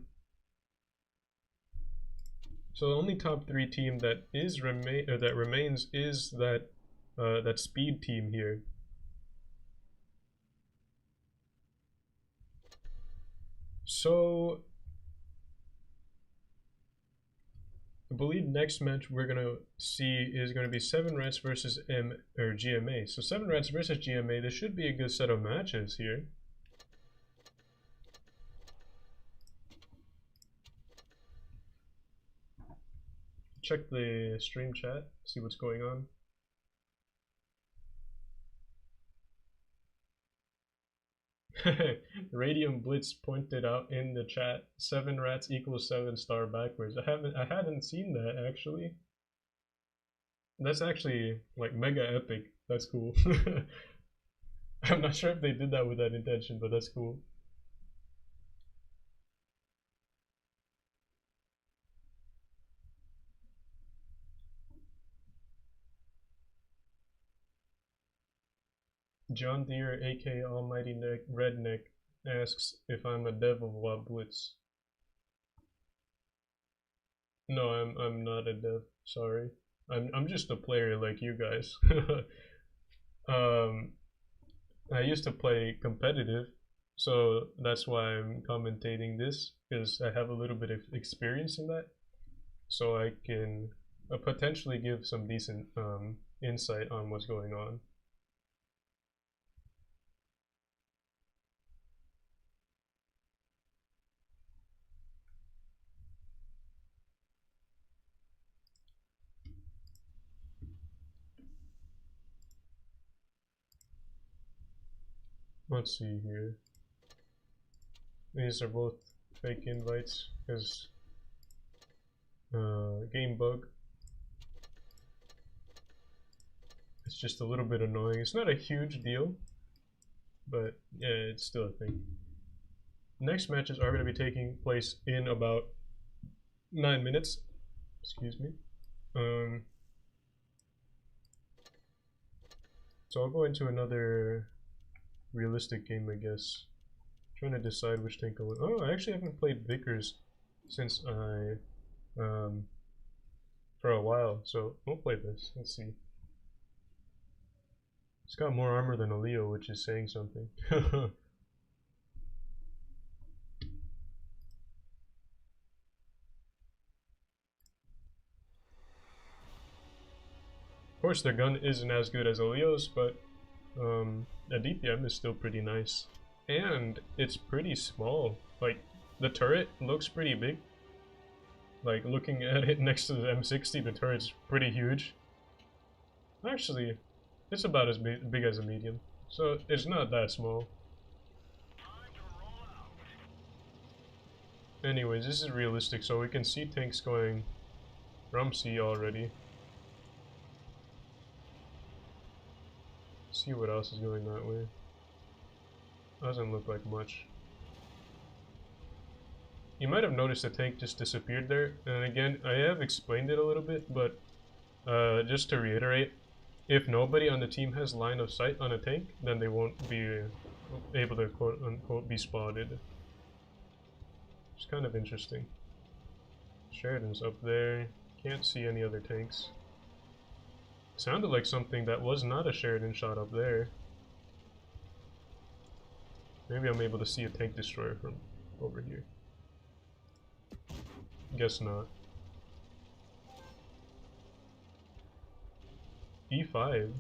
So the only top 3 team that remains is that speed team here. So I believe next match we're gonna see is gonna be 7 Rats versus GMA. So 7 Rats versus GMA. This should be a good set of matches here. Check the stream chat, see what's going on. Radium Blitz pointed out in the chat 7 rats equals 7 star backwards. I hadn't seen that actually. That's actually like mega epic. That's cool. I'm not sure if they did that with that intention, but that's cool. John Deere, aka Almighty Redneck, asks if I'm a dev of WoW Blitz. No, I'm not a dev. Sorry, I'm just a player like you guys. I used to play competitive, so that's why I'm commentating this, because I have a little bit of experience in that, so I can potentially give some decent insight on what's going on. Let's see here. These are both fake invites because game bug. It's just a little bit annoying. It's not a huge deal, but yeah, it's still a thing. Next matches are going to be taking place in about 9 minutes. Excuse me. So I'll go into another realistic game, I guess. Trying to decide which tank I want. Oh, I actually haven't played Vickers since for a while, so we'll play this. Let's see. It's got more armor than a Leo, which is saying something. Of course, their gun isn't as good as a Leo's, but a DPM is still pretty nice. And it's pretty small. Like, the turret looks pretty big. Like, looking at it next to the M60, the turret's pretty huge. Actually, it's about as big as a medium, so it's not that small. Anyways, this is realistic, so we can see tanks going from C already. See what else is going that way. Doesn't look like much. You might have noticed the tank just disappeared there, and again, I have explained it a little bit, but just to reiterate, if nobody on the team has line of sight on a tank, then they won't be able to quote-unquote be spotted. It's kind of interesting. Sheridan's up there. Can't see any other tanks. Sounded like something that was not a Sheridan shot up there. Maybe I'm able to see a tank destroyer from over here. Guess not. E5.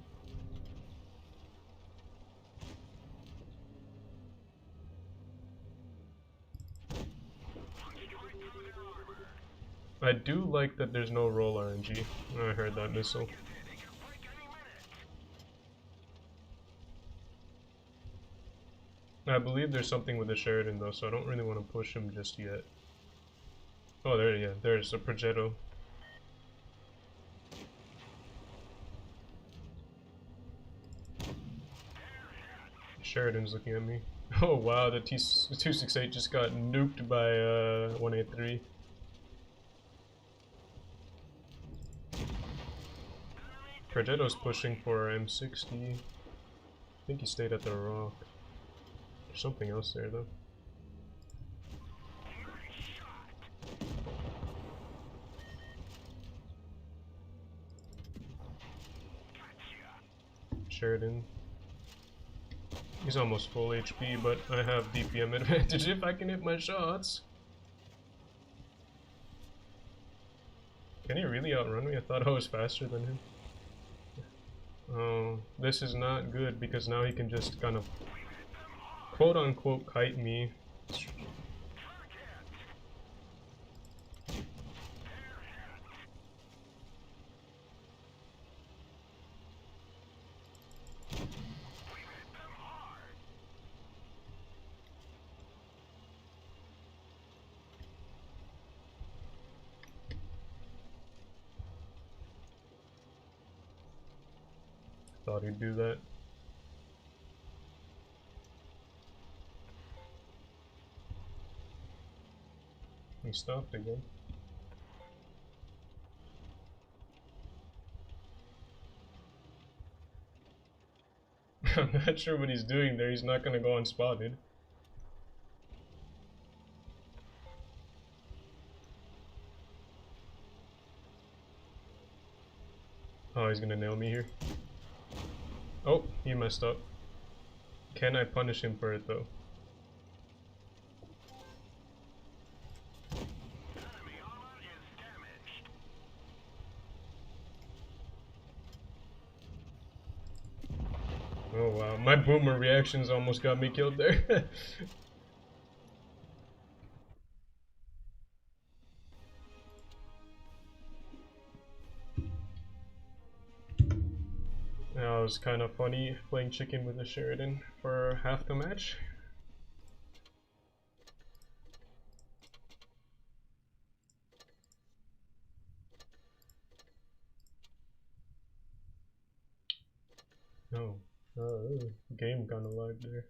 I do like that there's no roll RNG. I heard that missile. I believe there's something with the Sheridan though, so I don't really want to push him just yet. Oh, there's a Progetto. Sheridan's looking at me. Oh wow, the 268 just got nuked by 183. Progetto's pushing for M60. I think he stayed at the rock. There's something else there though. Sheridan. He's almost full HP, but I have DPM advantage if I can hit my shots. Can he really outrun me? I thought I was faster than him. Oh, this is not good because now he can just kind of quote-unquote kite me. Thought he'd do that. He stopped again. I'm not sure what he's doing there. He's not gonna go unspotted. Oh, he's gonna nail me here. Oh, he messed up. Can I punish him for it though? Oh wow, my boomer reactions almost got me killed there. That was kind of funny playing chicken with the Sheridan for half the match. Oh, game kind of lagged there.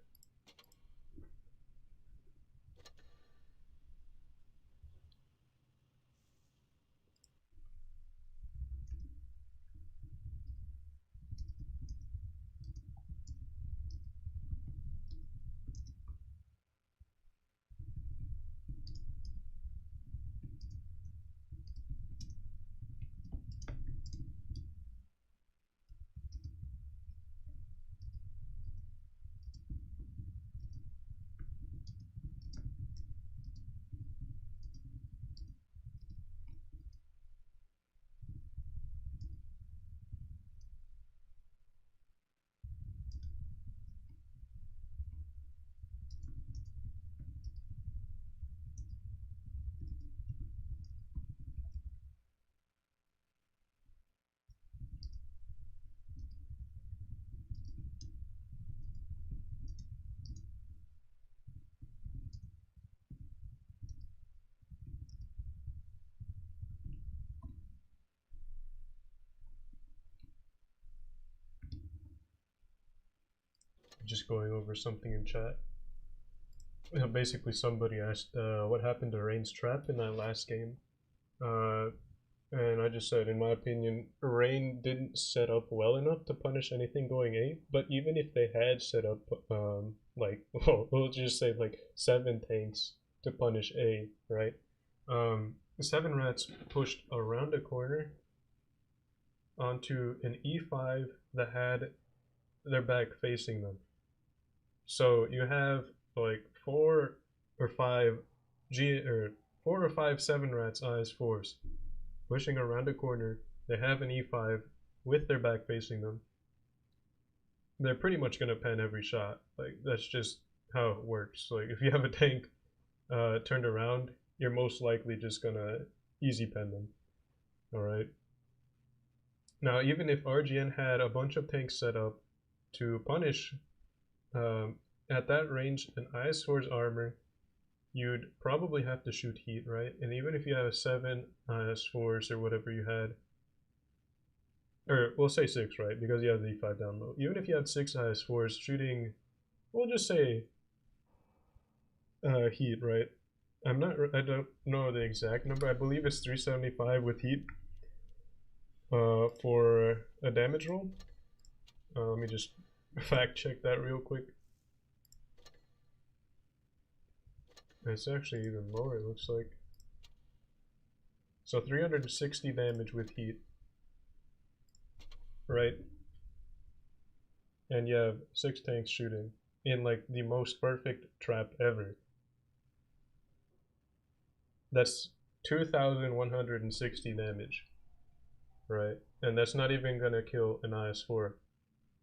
Just going over something in chat. Basically, somebody asked what happened to Rain's trap in that last game. And I just said, in my opinion, Rain didn't set up well enough to punish anything going A. But even if they had set up, like, well, we'll just say like 7 tanks to punish A, right? 7 rats pushed around a corner onto an E5 that had their back facing them. So you have like 4 or 5 4 or 5 7 rats IS4s pushing around a corner. They have an E5 with their back facing them. They're pretty much gonna pen every shot. Like that's just how it works. Like if you have a tank turned around, you're most likely just gonna easy pen them. All right. Now even if RGN had a bunch of tanks set up to punish at that range, an IS-4's armor, you'd probably have to shoot heat, right? And even if you have a 7 IS-4s or whatever you had, or we'll say 6, right? Because you have the E5 down low. Even if you have 6 IS-4s shooting, we'll just say heat, right? I don't know the exact number. I believe it's 375 with heat for a damage roll. Let me just fact check that real quick. It's actually even lower, it looks like. So 360 damage with heat. Right? And you have 6 tanks shooting in like the most perfect trap ever. That's 2,160 damage. Right? And that's not even gonna kill an IS-4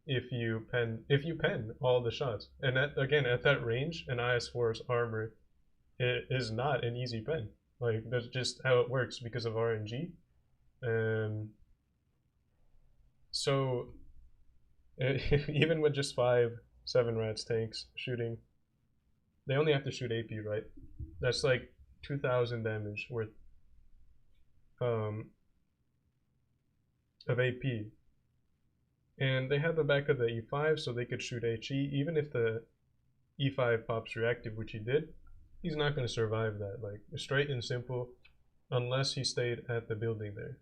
if you pen all the shots. And again, at that range, an IS-4's armor is not an easy pen. Like, that's just how it works because of RNG. So even with just 5 7 rats tanks shooting, they only have to shoot AP, right? That's like 2,000 damage worth of AP. And they have the back of the E5, so they could shoot HE. Even if the E5 pops reactive, which he did, he's not going to survive that. Like, straight and simple, unless he stayed at the building there,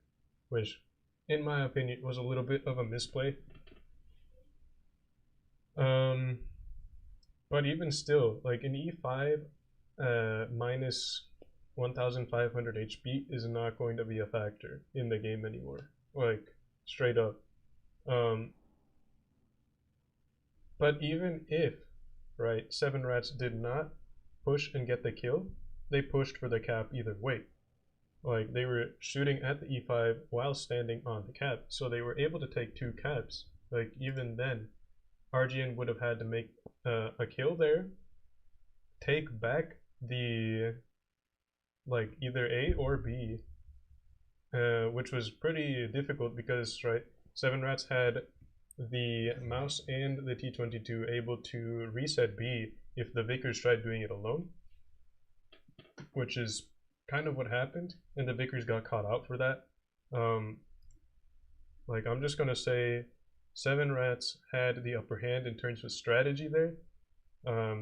which, in my opinion, was a little bit of a misplay. But even still, like an E5 minus 1,500 HP is not going to be a factor in the game anymore. Like, straight up. But even if, right, 7 rats did not push and get the kill, they pushed for the cap either way. Like, they were shooting at the E5 while standing on the cap, so they were able to take 2 caps. Like, even then, RGN would have had to make a kill there, take back the, like, either A or B, which was pretty difficult because, right, 7 rats had the mouse and the T22 able to reset B if the Vickers tried doing it alone, which is kind of what happened, and the Vickers got caught out for that. Like, I'm just gonna say 7 rats had the upper hand in terms of strategy there.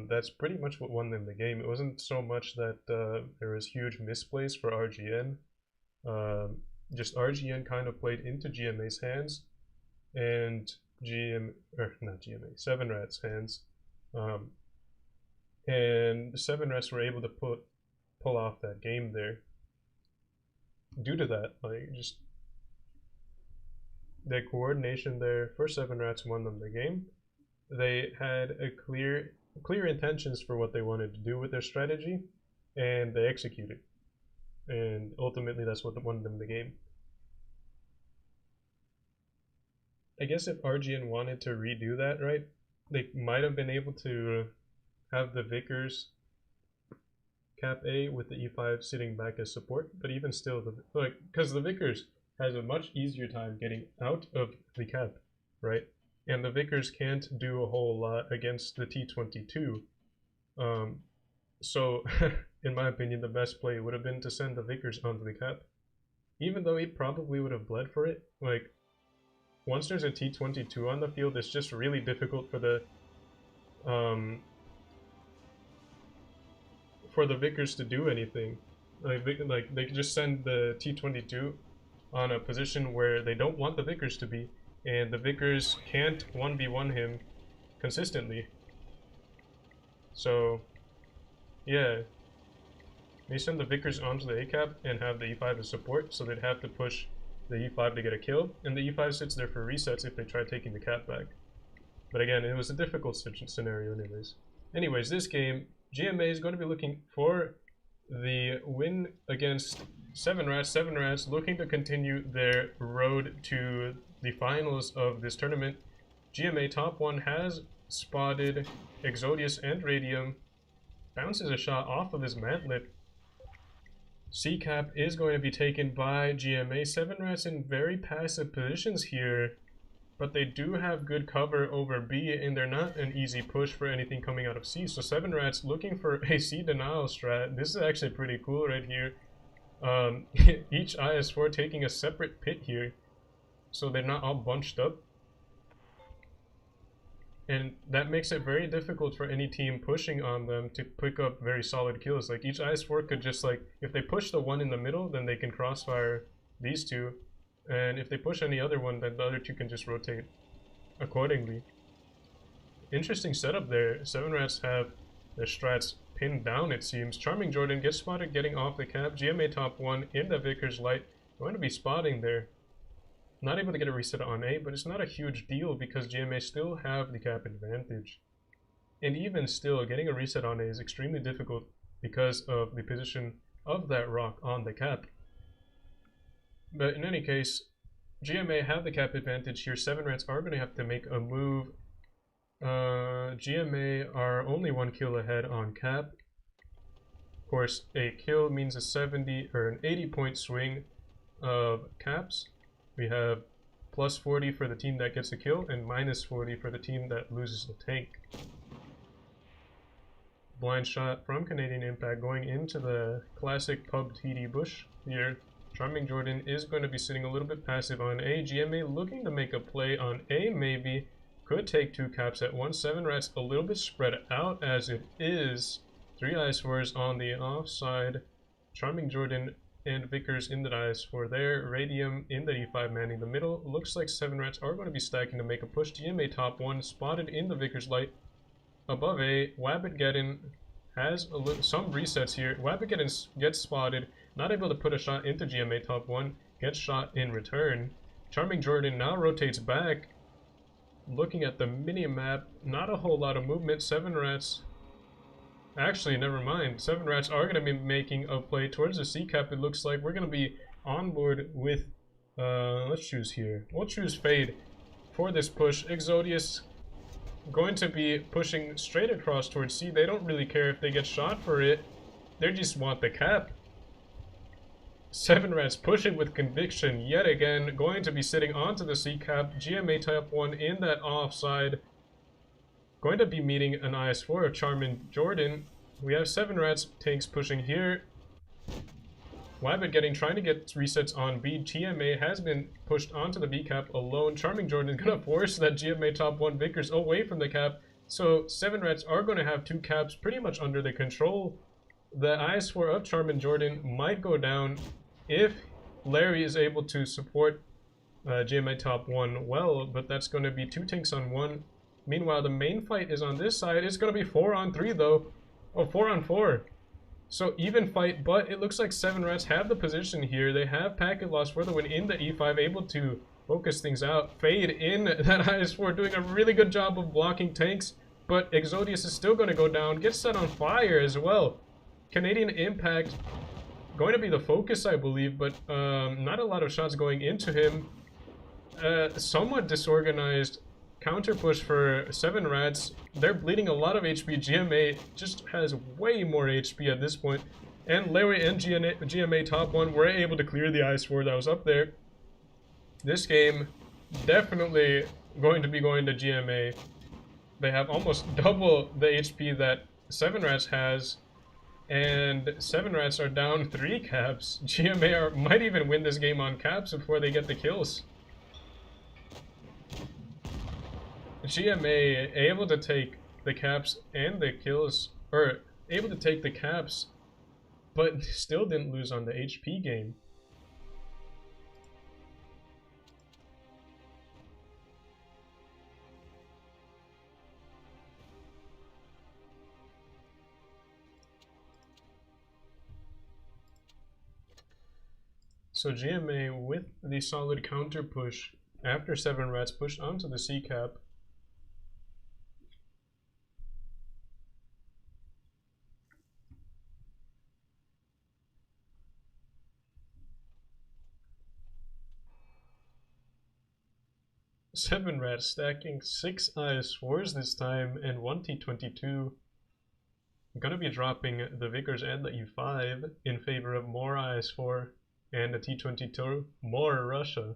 That's pretty much what won them the game. It wasn't so much that there was huge misplays for RGN. Just RGN kind of played into GMA's hands, and not GMA, 7 rats hands. And the 7 rats were able to pull off that game there. Due to that, like, just the coordination there for 7 rats won them the game. They had a clear intentions for what they wanted to do with their strategy, and they executed. And ultimately, that's what won them the game. I guess if RGN wanted to redo that, right, they might have been able to have the Vickers cap A with the E5 sitting back as support, but even still, because the Vickers has a much easier time getting out of the cap, right? And the Vickers can't do a whole lot against the T22. So, in my opinion, the best play would have been to send the Vickers onto the cap. Even though he probably would have bled for it, like, once there's a T22 on the field, it's just really difficult for the Vickers to do anything. Like they just send the T22 on a position where they don't want the Vickers to be, and the Vickers can't 1v1 him consistently. So, yeah, they send the Vickers onto the A cap and have the E5 as support, so they'd have to push the E5 to get a kill, and the E5 sits there for resets if they try taking the cap back. But again, it was a difficult scenario anyways. This game, GMA is going to be looking for the win against 7 rats. 7 rats looking to continue their road to the finals of this tournament. GMA top 1 has spotted Exodius and Radium. Bounces a shot off of his mantlet. C-cap is going to be taken by GMA. 7 rats in very passive positions here. but they do have good cover over B, and they're not an easy push for anything coming out of C. So 7 Rats looking for a C denial strat. This is actually pretty cool right here. Each IS4 taking a separate pit here, so they're not all bunched up. And that makes it very difficult for any team pushing on them to pick up very solid kills. Like each IS4 could just like, if they push the one in the middle, then they can crossfire these two. And if they push any other one, then the other two can just rotate accordingly. Interesting setup there. 7 Rats have their strats pinned down, it seems. Charming Jordan gets spotted getting off the cap. GMA top 1 in the Vickers light. Going to be spotting there. Not able to get a reset on A, but it's not a huge deal because GMA still have the cap advantage. And even still, getting a reset on A is extremely difficult because of the position of that rock on the cap. But in any case, GMA have the cap advantage here. 7 Rats are going to have to make a move. GMA are only 1 kill ahead on cap. Of course, a kill means a 70 or an 80 point swing of caps. We have plus 40 for the team that gets a kill and minus 40 for the team that loses the tank. Blind shot from Canadian Impact going into the classic pub TD bush here. Charming Jordan is going to be sitting a little bit passive on A. GMA looking to make a play on A maybe. Could take 2 caps at once. 7 Rats a little bit spread out as it is. 3 IS4s on the offside. Charming Jordan and Vickers in the IS4 there. Radium in the D5 manning the middle. Looks like 7 Rats are going to be stacking to make a push. GMA top 1 spotted in the Vickers light. Above A, Wabbitgeddon has some resets here. Wabbitgeddon gets spotted. Not able to put a shot into GMA top 1. Gets shot in return. Charming Jordan now rotates back. Looking at the mini-map, not a whole lot of movement. 7 Rats... Actually, never mind. 7 Rats are going to be making a play towards the C cap. It looks like we're going to be on board with... let's choose here. We'll choose Fade for this push. Exodius going to be pushing straight across towards C. They don't really care if they get shot for it. They just want the cap. 7 Rats pushing with conviction yet again, going to be sitting onto the C cap. GMA type 1 in that offside. Going to be meeting an IS4 of Charming Jordan. We have 7 Rats tanks pushing here. Wabbit trying to get resets on B. GMA has been pushed onto the B cap alone. Charming Jordan is going to force that GMA top 1 Vickers away from the cap. So 7 Rats are going to have 2 caps pretty much under their control. The IS4 of Charming Jordan might go down if Larry is able to support GMA top 1 well, but that's going to be 2 tanks on 1. Meanwhile, the main fight is on this side. It's going to be 4 on 3 though. Oh, 4 on 4. So even fight, but it looks like 7 Rats have the position here. They have packet loss for the win in the E5, able to focus things out. Fade in that IS4 doing a really good job of blocking tanks, but Exodius is still going to go down. Gets set on fire as well. Canadian Impact going to be the focus, I believe, but not a lot of shots going into him. Somewhat disorganized counter push for 7 Rats. They're bleeding a lot of HP. GMA just has way more HP at this point. And Larry and GMA top 1 were able to clear the IS4 that was up there. This game definitely going to be going to GMA. They have almost double the HP that 7 Rats has. And 7 Rats are down 3 caps. GMA might even win this game on caps before they get the kills. GMA able to take the caps and the kills, or able to take the caps, but still didn't lose on the HP game. So GMA with the solid counter push after 7 Rats pushed onto the C cap. Seven Rats stacking 6 IS4s this time and 1 T22. I'm gonna be dropping the Vickers and the E5 in favor of more IS4 and a T22, more Russia.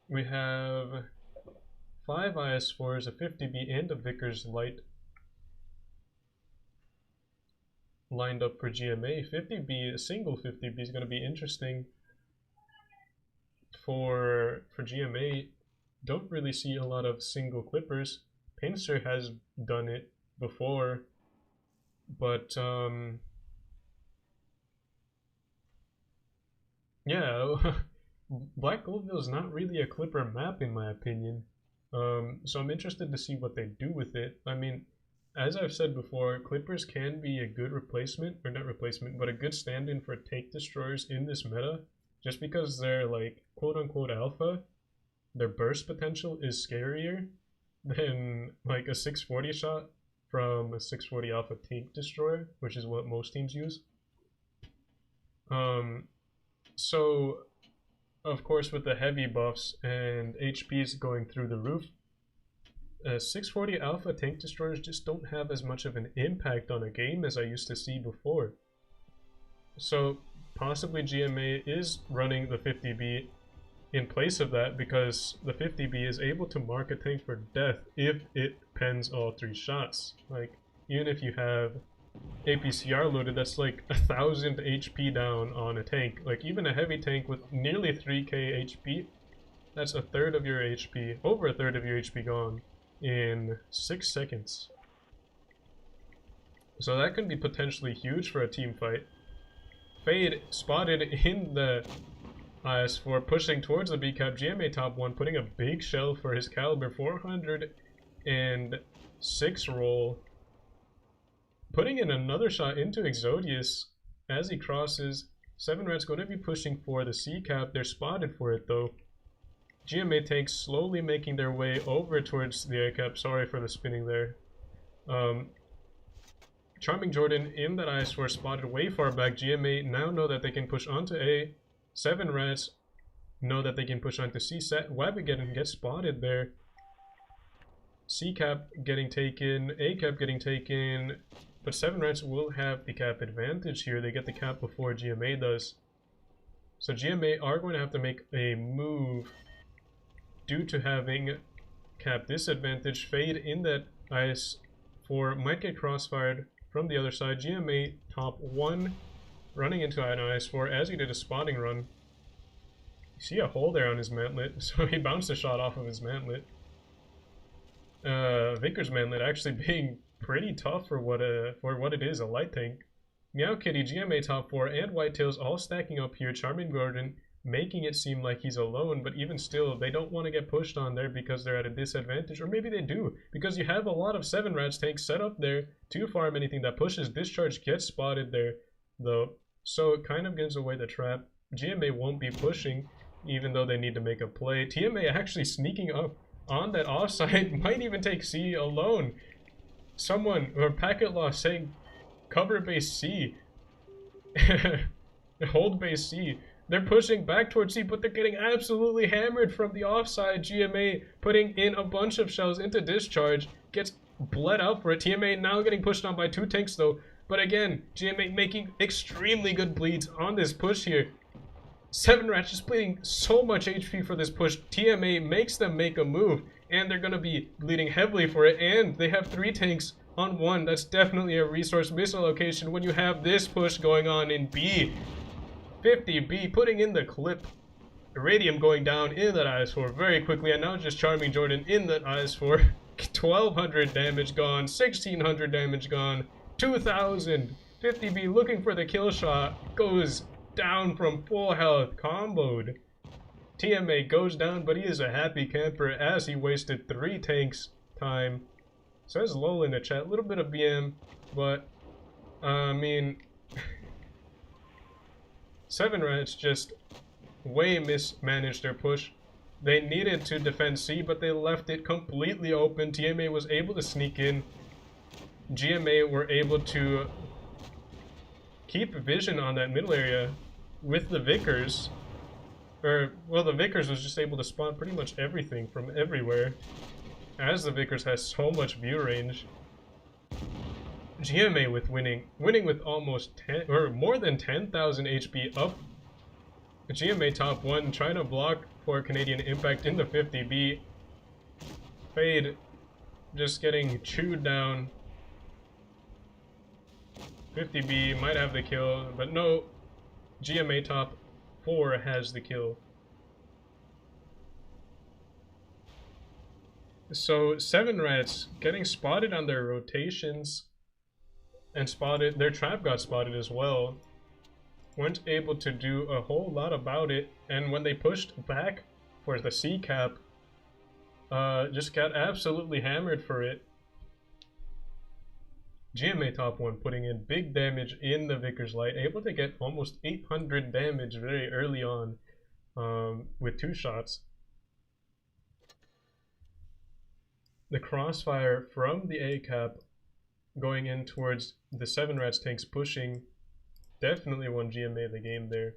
We have 5 IS4s, a 50B, and a Vickers Light lined up for GMA. 50B, a single 50B is going to be interesting for GMA. Don't really see a lot of single clippers. Pincer has done it before, but yeah, Black Goldville is not really a clipper map in my opinion. So I'm interested to see what they do with it. I mean, as I've said before, clippers can be a good replacement, or not replacement, but a good stand-in for tank destroyers in this meta, just because they're like quote-unquote alpha. Their burst potential is scarier than like a 640 shot from a 640 alpha tank destroyer, which is what most teams use. So of course, with the heavy buffs and HPs going through the roof, 640 alpha tank destroyers just don't have as much of an impact on a game as I used to see before. So possibly GMA is running the 50B in place of that, because the 50B is able to mark a tank for death if it pens all 3 shots. Like, even if you have APCR loaded, that's like 1000 HP down on a tank. Like, even a heavy tank with nearly 3k HP, that's a third of your HP, over a third of your HP gone in 6 seconds. So that can be potentially huge for a team fight. Fade spotted in the IS4, pushing towards the B cap. GMA top 1, putting a big shell for his caliber 406 roll. Putting in another shot into Exodius as he crosses. 7 Rats going to be pushing for the C cap. They're spotted for it though. GMA tanks slowly making their way over towards the A cap. Sorry for the spinning there. Charming Jordan in that IS4 spotted way far back. GMA now know that they can push onto A. 7 Rats know that they can push onto C. Wabigeddon gets spotted there. C cap getting taken, A cap getting taken, but 7 Rats will have the cap advantage here. They get the cap before GMA does. So GMA are going to have to make a move due to having cap disadvantage. Fade in that IS4 might get crossfired from the other side. GMA top 1 running into an IS4 as he did a spotting run. You see a hole there on his mantlet, so he bounced a shot off of his mantlet. Vickers mantlet actually being pretty tough for what it is, a light tank. Meow Kitty, GMA top 4, and Whitetails all stacking up here. Charming Gordon making it seem like he's alone, but even still, they don't want to get pushed on there because they're at a disadvantage. Or maybe they do, because you have a lot of 7 Rats tanks set up there to farm anything that pushes. Discharge gets spotted there, though, so it kind of gives away the trap. GMA won't be pushing, even though they need to make a play. TMA actually sneaking up on that offside, might even take C alone. Someone, or Packet Loss saying, cover base C. Hold base C. They're pushing back towards C, but they're getting absolutely hammered from the offside. GMA putting in a bunch of shells into Discharge, gets bled out for it. TMA now getting pushed on by 2 tanks though, but again, GMA making extremely good bleeds on this push here. 7 Rats just bleeding so much HP for this push. TMA makes them make a move, and they're going to be bleeding heavily for it, and they have 3 tanks on 1. That's definitely a resource misallocation when you have this push going on in B. 50B putting in the clip. Irradium going down in that IS4 very quickly, and now just Charming Jordan in that IS4. 1200 damage gone, 1600 damage gone, 2000. 50B looking for the kill shot, goes down from full health, comboed. TMA goes down, but he is a happy camper as he wasted 3 tanks time. Says lol in the chat, a little bit of BM, but I mean, 7 Rats just way mismanaged their push. They needed to defend C, but they left it completely open. TMA was able to sneak in. GMA were able to keep vision on that middle area with the Vickers. Well, the Vickers was just able to spawn pretty much everything from everywhere, as the Vickers has so much view range. GMA with winning with almost 10 or more than 10,000 HP up GMA top 1 trying to block for Canadian Impact in the 50B. Fade just getting chewed down. 50B might have the kill, but no. GMA top 4 has the kill. So 7 Rats getting spotted on their rotations and spotted. Their trap got spotted as well. Weren't able to do a whole lot about it, and when they pushed back for the C cap, just got absolutely hammered for it. GMA top 1 putting in big damage in the Vickers Light, able to get almost 800 damage very early on with 2 shots. The crossfire from the A cap going in towards the 7 Rats tanks pushing definitely won GMA the game there.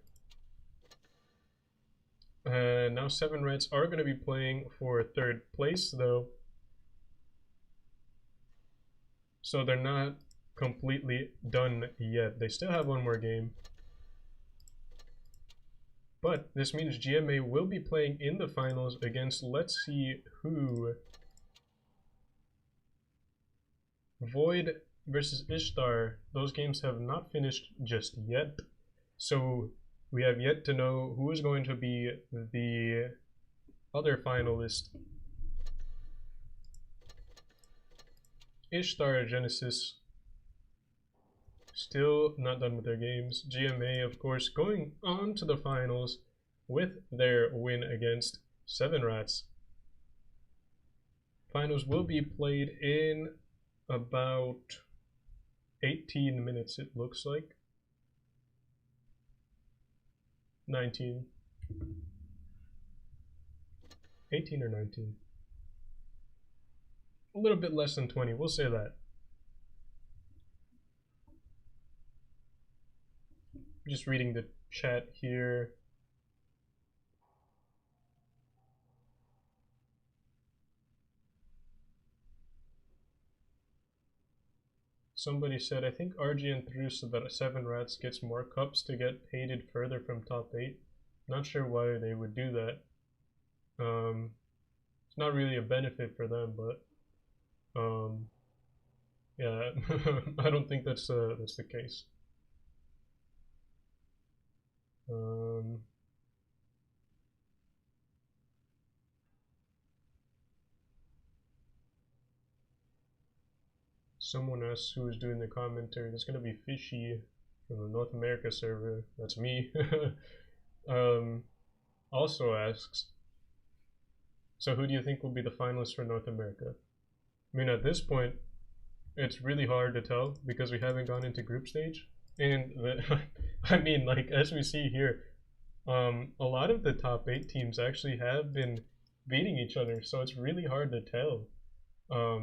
Now 7 Rats are going to be playing for 3rd place though. So they're not completely done yet. They still have one more game. But this means GMA will be playing in the finals against, let's see who. Void versus Ishtar. Those games have not finished just yet. So we have yet to know who is going to be the other finalist. Ishtar Genesis still not done with their games. GMA, of course, going on to the finals with their win against 7 Rats. Finals will be played in about 18 minutes, it looks like. 19. 18 or 19. A little bit less than 20, we'll say that. Just reading the chat here. Somebody said, I think RGN threw so that 7 Rats gets more cups to get hated further from top 8. Not sure why they would do that. It's not really a benefit for them, but yeah, I don't think that's the case. Someone else who is doing the commentary, that's gonna be Fishy from the North America server. That's me. Also asks, so who do you think will be the finalists for North America? I mean, at this point, it's really hard to tell because we haven't gone into group stage. And I mean, like, as we see here, a lot of the top 8 teams actually have been beating each other, so it's really hard to tell. I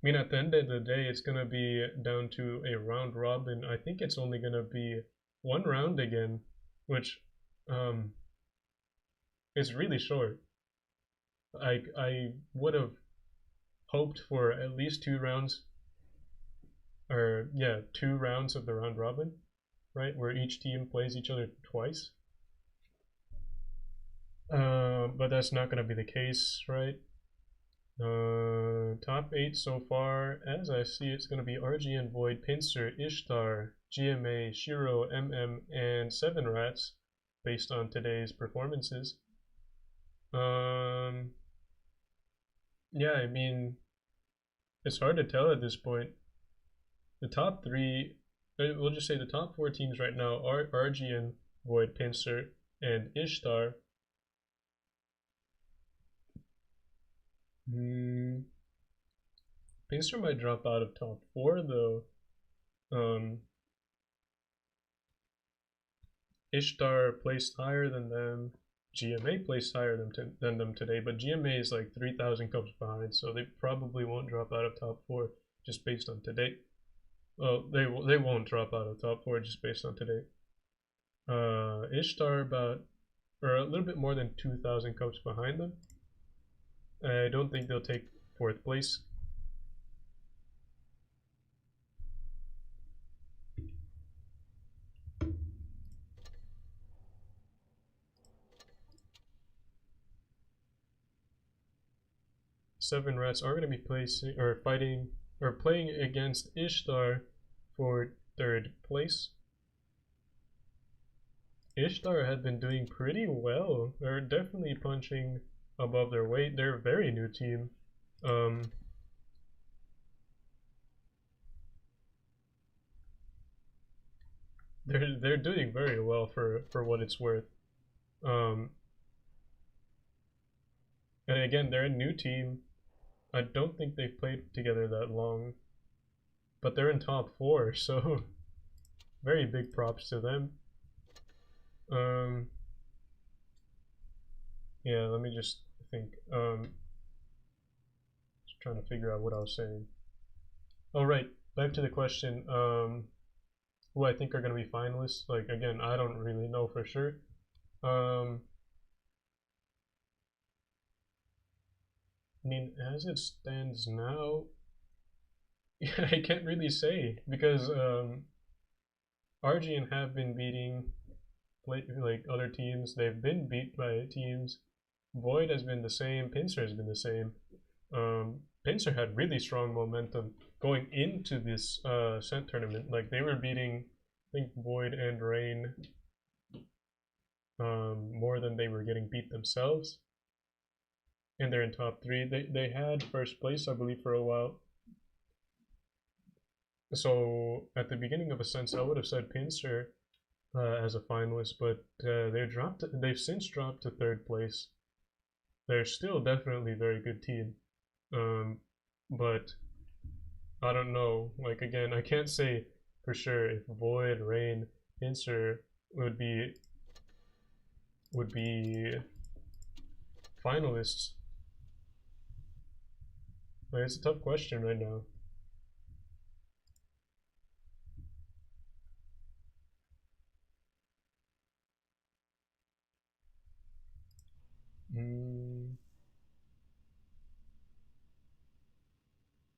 mean, at the end of the day, it's going to be down to a round robin. I think it's only going to be 1 round again, which is really short. I would have hoped for at least 2 rounds, or yeah, 2 rounds of the round robin, right, where each team plays each other twice. But that's not going to be the case, right? Top 8 so far, as I see, it's going to be RGN, Void, Pincer, Ishtar, GMA, Shiro, MM, and 7 Rats, based on today's performances. Yeah, I mean, it's hard to tell at this point. The top 3, we'll just say the top 4 teams right now are RGN, Void, Pincer, and Ishtar. Pincer might drop out of top 4 though. Ishtar placed higher than them. GMA placed higher than them today, but GMA is like 3,000 cups behind, so they probably won't drop out of top 4 just based on today. Well, they won't drop out of top 4 just based on today. Ishtar about, or a little bit more than 2,000 cups behind them. I don't think they'll take 4th place. 7 rats are going to be placing or fighting or playing against Ishtar for 3rd place. Ishtar had been doing pretty well. They're definitely punching above their weight. They're a very new team. They're doing very well for what it's worth. And again, they're a new team. I don't think they've played together that long, but they're in top 4, so very big props to them. Yeah, let me just think. Just trying to figure out what I was saying. Oh, right. Back to the question. Who I think are going to be finalists. Like, again, I don't really know for sure. I mean, as it stands now, I can't really say because Argian have been beating like other teams. They've been beat by teams. Void has been the same. Pincer has been the same. Pincer had really strong momentum going into this Scent tournament. Like they were beating, I think, Void and Rain more than they were getting beat themselves. And they're in top 3. They had 1st place, I believe, for a while. So at the beginning of a sense, I would have said Pincer as a finalist, but they've since dropped to 3rd place. They're still definitely a very good team, but I don't know. Like again, I can't say for sure if Void, Rain, Pincer would be finalists. Like, it's a tough question right now.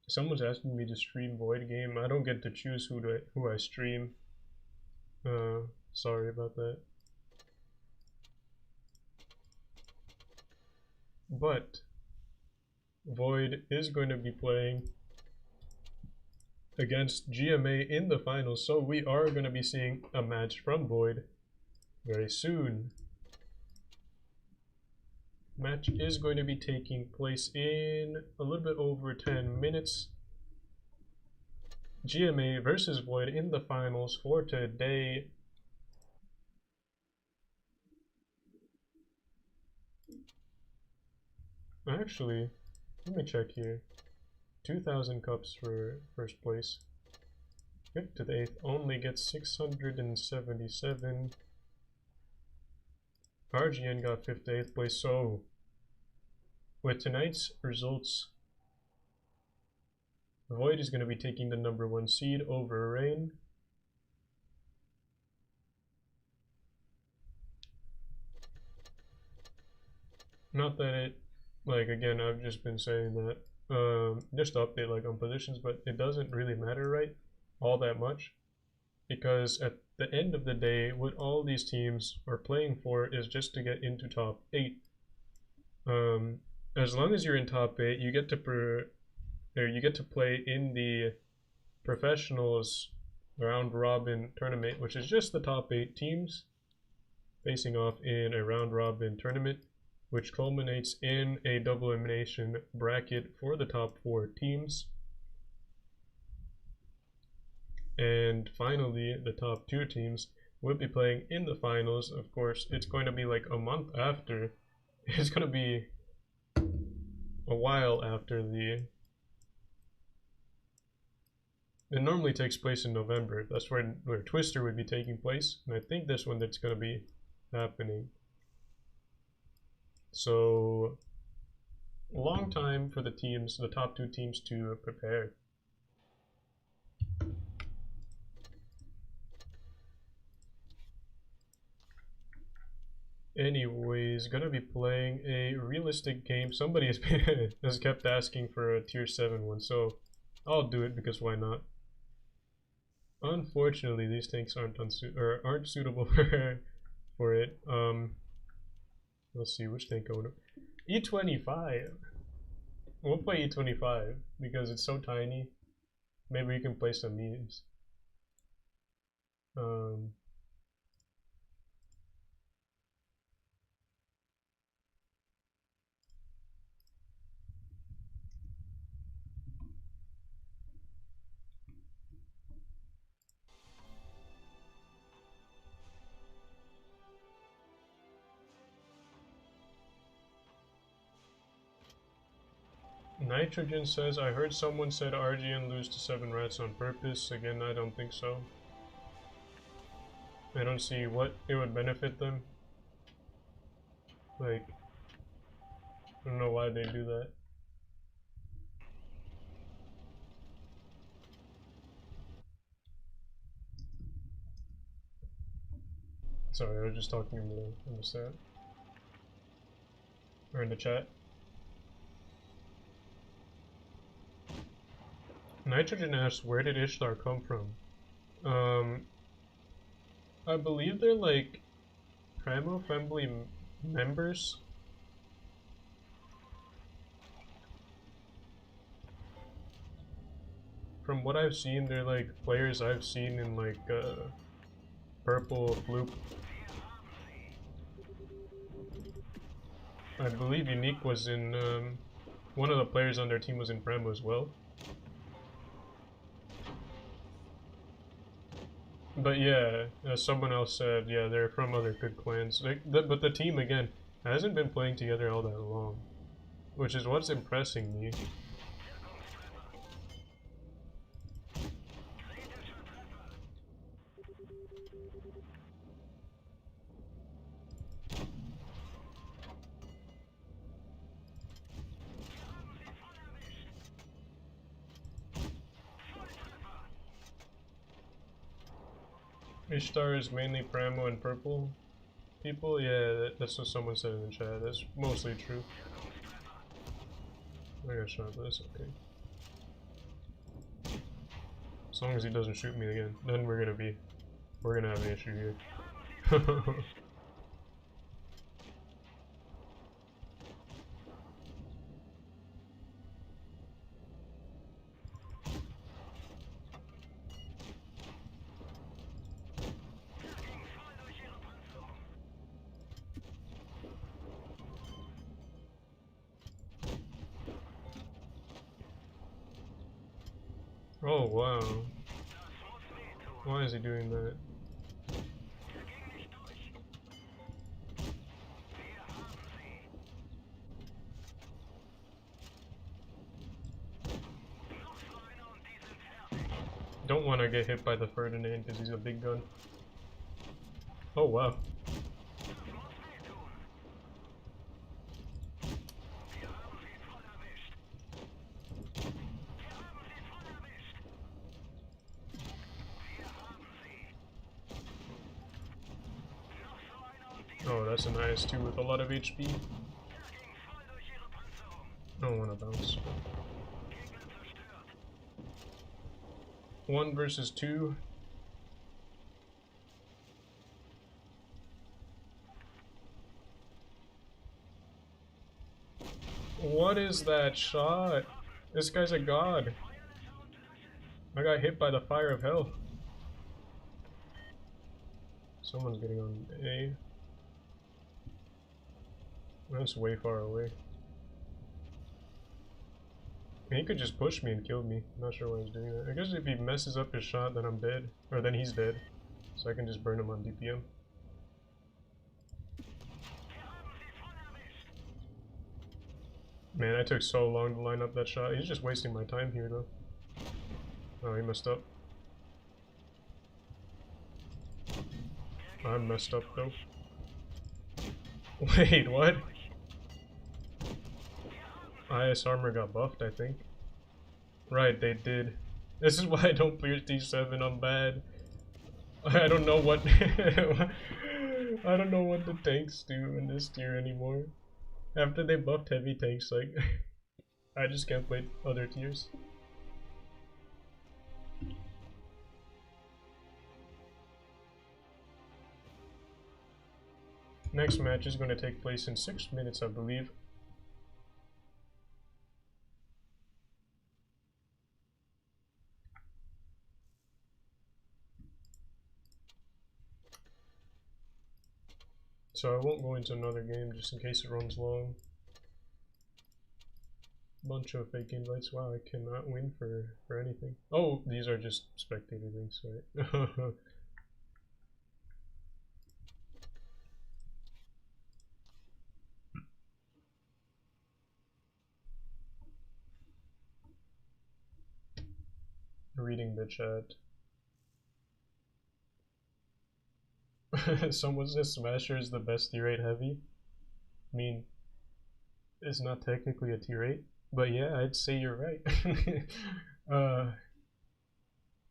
Someone's asking me to stream Void game. I don't get to choose who I stream. Sorry about that. But Void is going to be playing against GMA in the finals, so we are going to be seeing a match from Void very soon. Match is going to be taking place in a little bit over 10 minutes. GMA versus Void in the finals for today. Actually, let me check here. 2,000 cups for 1st place. 5th to the 8th only gets 677. RGN got 5th to 8th place, so with tonight's results, Void is going to be taking the number 1 seed over Rain. Not that it, like again, I've just been saying that, just to update like on positions, but it doesn't really matter, right, all that much, because at the end of the day, what all these teams are playing for is just to get into top 8. As long as you're in top 8, you get to play in the professionals round robin tournament, which is just the top 8 teams facing off in a round robin tournament, which culminates in a double elimination bracket for the top 4 teams. And finally, the top 2 teams will be playing in the finals. Of course, it's going to be like a month after. It's going to be a while after it normally takes place in November. That's where Twister would be taking place. And I think this one that's going to be happening. So, a long time for the teams, the top 2 teams to prepare. Anyways, gonna be playing a realistic game. Somebody has kept asking for a tier 7 one, so I'll do it because why not? Unfortunately, these tanks aren't suitable for it. Let's see which tank I want to. E25. We'll play E25 because it's so tiny. Maybe we can play some memes. Nitrogen says, I heard someone said RGN lose to 7 rats on purpose. Again, I don't think so. I don't see what it would benefit them. Like, I don't know why they do that. Sorry, I was just talking in the set. Or in the chat. Nitrogen asks, where did Ishtar come from? I believe they're like Primo Family members. From what I've seen, they're like players I've seen in like Purple, Floop. I believe Unique was in, one of the players on their team was in Primo as well. But yeah, as someone else said, yeah, they're from other good clans. But the team, again, hasn't been playing together all that long. Which is what's impressing me. Ishtar is mainly Primo and Purple people? Yeah, that's what someone said in the chat. That's mostly true. I got shot, but that's okay. As long as he doesn't shoot me again, then we're gonna have an issue here. Oh wow. Why is he doing that? Don't want to get hit by the Ferdinand because he's a big gun. Oh wow. Oh, that's an IS-2 with a lot of HP. I don't want to bounce. 1 versus 2. What is that shot? This guy's a god. I got hit by the fire of hell. Someone's getting on A. That's way far away. And he could just push me and kill me. I'm not sure why he's doing that. I guess if he messes up his shot, then I'm dead. Or then he's dead. So I can just burn him on DPM. Man, I took so long to line up that shot. He's just wasting my time here, though. Oh, he messed up. I'm messed up, though. Wait, what? IS armor got buffed, I think. Right, they did. This is why I don't play D7, I'm bad. I don't know what I don't know what the tanks do in this tier anymore. After they buffed heavy tanks, like I just can't play other tiers. Next match is going to take place in 6 minutes, I believe. so I won't go into another game just in case it runs long. Bunch of fake invites. Wow, I cannot win for anything. Oh, these are just spectator links, right? Reading the chat. Someone says Smasher is the best tier 8 heavy. I mean, it's not technically a tier 8, but yeah, I'd say you're right.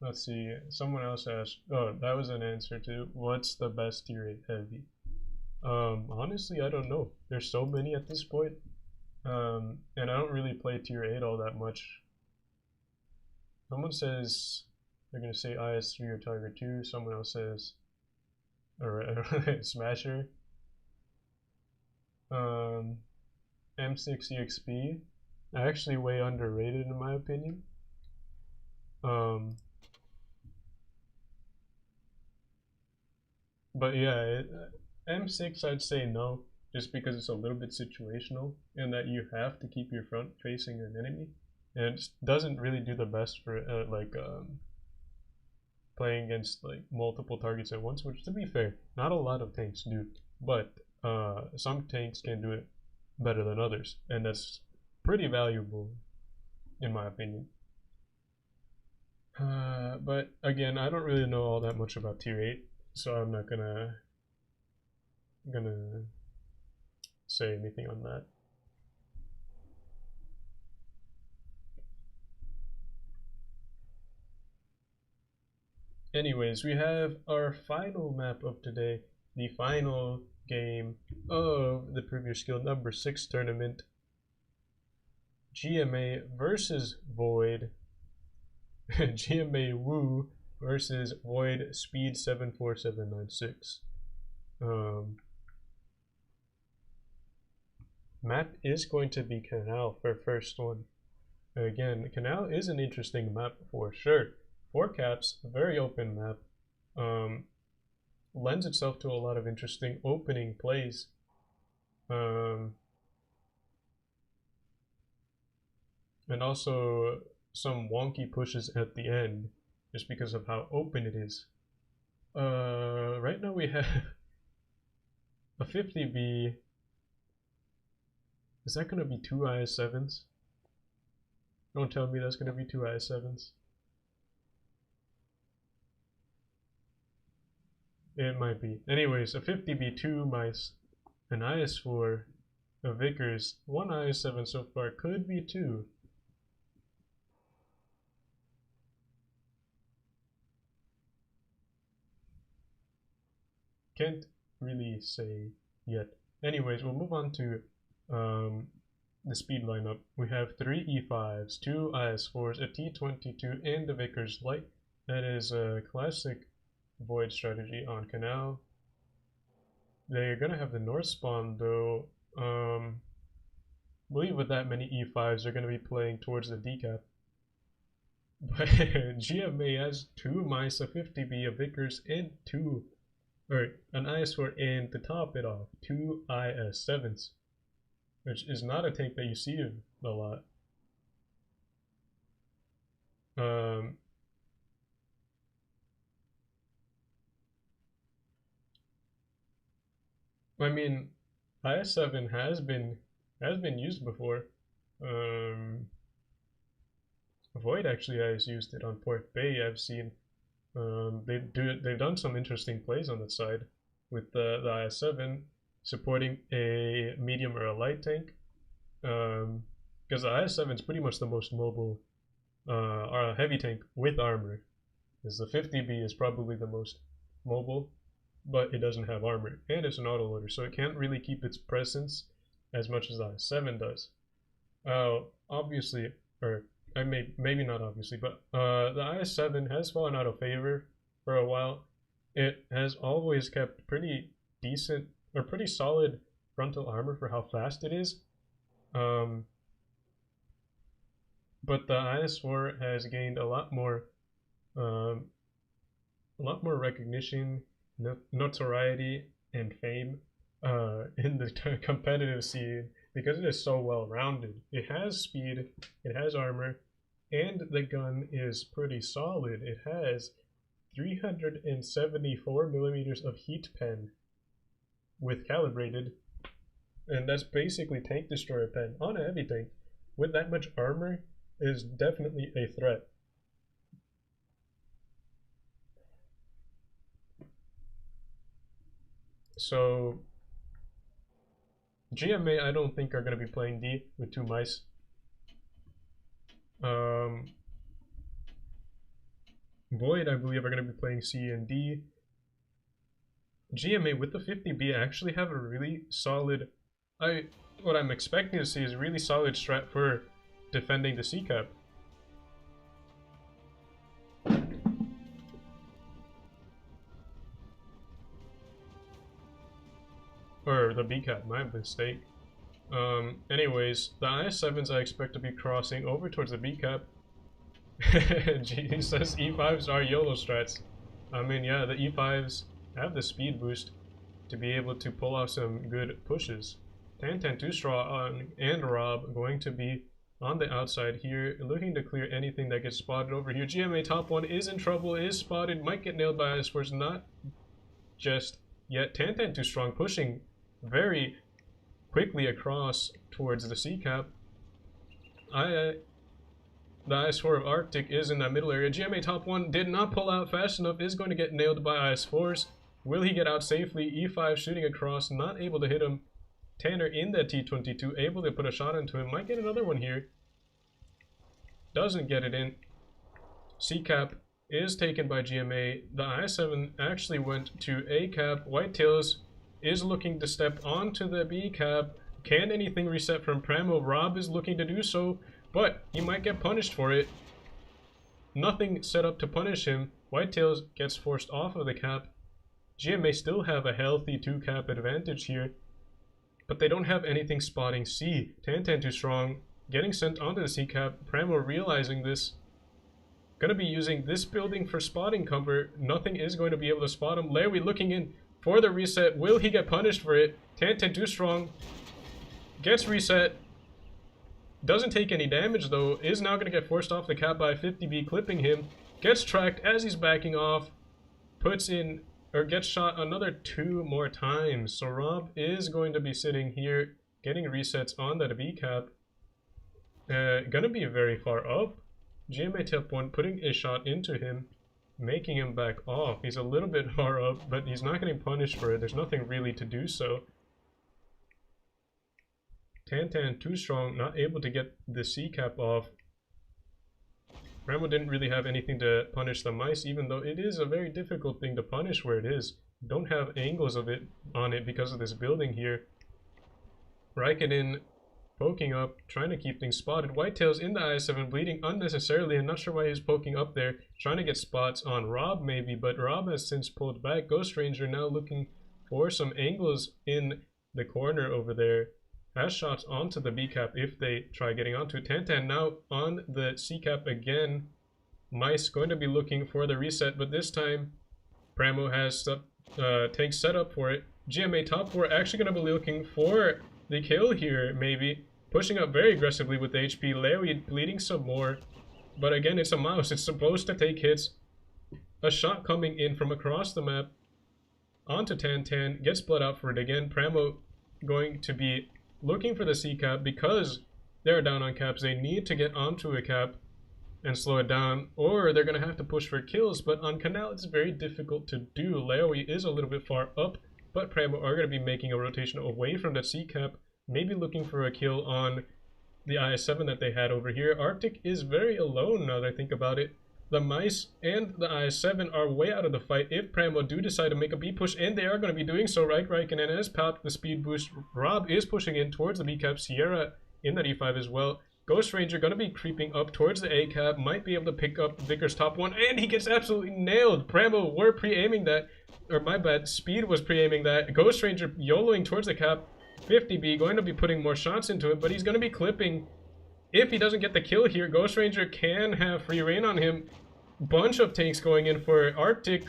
Let's see. Someone else asked. Oh, that was an answer to what's the best tier 8 heavy. Honestly, I don't know. There's so many at this point. And I don't really play tier 8 all that much. Someone says they're gonna say IS3 or Tiger 2. Someone else says Smasher. M6 EXP. Actually way underrated in my opinion. But yeah, M6 I'd say no, just because it's a little bit situational, and that you have to keep your front facing an enemy, and it doesn't really do the best for playing against like multiple targets at once. Which, to be fair, not a lot of tanks do, but some tanks can do it better than others, and that's pretty valuable, in my opinion. But again, I don't really know all that much about tier 8, so I'm not gonna say anything on that. Anyways, we have our final map of today, the final game of the Prove Skill number 6 tournament. GMA versus Void. GMA Woo versus Void Speed 74796. Map is going to be Canal for first one. Again, Canal is an interesting map for sure. 4 caps, very open map. Lends itself to a lot of interesting opening plays. And also some wonky pushes at the end, just because of how open it is. Right now we have a 50B. Is that gonna be 2 IS7s? Don't tell me that's gonna be 2 IS7s. It might be. Anyways, a 50B, 2 mice, an IS4, a Vickers, 1 IS7 so far, could be 2. Can't really say yet. Anyways, we'll move on to the speed lineup. We have 3 E5s, 2 IS4s, a T22, and a Vickers Light. That is a classic Void strategy on Canal. They're gonna have the North spawn though. I believe with that many E5s, they're gonna be playing towards the decap. But GMA has 2 mice, a 50B, a Vickers, and 2, or an IS4, and to top it off, 2 IS7s, which is not a tank that you see a lot. I mean, IS7 has been used before. Void actually has used it on Port Bay. I've seen they've done some interesting plays on that side with the IS7 supporting a medium or a light tank. Because the IS7 is pretty much the most mobile heavy tank with armor. Because the 50B is probably the most mobile, but it doesn't have armor, and it's an autoloader, so it can't really keep its presence as much as the IS7 does. Obviously, or maybe not obviously, but the IS7 has fallen out of favor for a while. It has always kept pretty decent or pretty solid frontal armor for how fast it is. But the IS4 has gained a lot more recognition, notoriety, and fame in the competitive scene because it is so well rounded. It has speed, it has armor, and the gun is pretty solid. It has 374 millimeters of heat pen with calibrated, and that's basically tank destroyer pen on a heavy tank. With that much armor is definitely a threat. So GMA I don't think are going to be playing D with 2 mice. Void I believe are going to be playing C and D. GMA with the 50B actually have a really solid, what I'm expecting to see is a really solid strat for defending the C cap. Or the B cap, my mistake. Anyways, the IS-7s I expect to be crossing over towards the B cap. G says E5s are YOLO strats. I mean, yeah, the E5s have the speed boost to be able to pull off some good pushes. Tantan, 2straw and Rob going to be on the outside here, looking to clear anything that gets spotted over here. GMA top 1 is in trouble, is spotted, might get nailed by IS-4s, not just yet. Tantan, 2strong, pushing very quickly across towards the C cap. The IS-4 of Arctic is in that middle area. GMA top 1 did not pull out fast enough, is going to get nailed by IS-4s. Will he get out safely? E5 shooting across, not able to hit him. Tanner in that T-22, able to put a shot into him. Might get another one here. Doesn't get it in. C-cap is taken by GMA. The IS-7 actually went to A-cap. Whitetails is looking to step onto the B-cap. Can anything reset from Pramo? Rob is looking to do so, but he might get punished for it. Nothing set up to punish him. Whitetails gets forced off of the cap. GMA still have a healthy 2-cap advantage here, but they don't have anything spotting C. Tantan, 2strong, getting sent onto the C cap. Pramo realizing this, gonna be using this building for spotting cover. Nothing is going to be able to spot him. Larry looking in for the reset. Will he get punished for it? Tantan, 2strong, gets reset. Doesn't take any damage though. Is now gonna get forced off the cap by 50B, clipping him. Gets tracked as he's backing off. Puts in, or gets shot another 2 more times. So Rob is going to be sitting here getting resets on that B cap. Gonna be very far up. GMA top 1 putting a shot into him, making him back off. He's a little bit far up, but he's not getting punished for it. There's nothing really to do so. Tantan, 2strong, not able to get the C cap off. Ramo didn't really have anything to punish the mice, even though it is a very difficult thing to punish where it is. Don't have angles of it on it because of this building here. Raikkonen poking up, trying to keep things spotted. Whitetails in the IS-7, bleeding unnecessarily. I'm not sure why he's poking up there, trying to get spots on Rob maybe, but Rob has since pulled back. Ghost Ranger now looking for some angles in the corner over there. Has shots onto the B cap if they try getting onto it. Tantan now on the C cap again. Mice going to be looking for the reset, but this time Pramo has tanks set up for it. GMA top 4 actually going to be looking for the kill here, maybe. Pushing up very aggressively with the HP. Larry bleeding some more, but again, it's a mouse. It's supposed to take hits. A shot coming in from across the map onto Tantan. Gets blood out for it again. Pramo going to be looking for the C cap because they're down on caps. They need to get onto a cap and slow it down, or they're going to have to push for kills, but on Canal it's very difficult to do. Laoi is a little bit far up, but Pramo are going to be making a rotation away from that C cap, maybe looking for a kill on the IS-7 that they had over here. Arctic is very alone now that I think about it. The mice and the IS-7 are way out of the fight if Pramo do decide to make a B push, and they are going to be doing so. Raikkonen has popped the speed boost. Rob is pushing in towards the B cap. Sierra in that E5 as well. Ghost Ranger going to be creeping up towards the A cap. Might be able to pick up Vickers top 1, and he gets absolutely nailed. Pramo were pre-aiming that, or my bad, Speed was pre-aiming that. Ghost Ranger YOLOing towards the cap. 50B going to be putting more shots into it, but he's going to be clipping. If he doesn't get the kill here, Ghost Ranger can have free reign on him. Bunch of tanks going in for Arctic.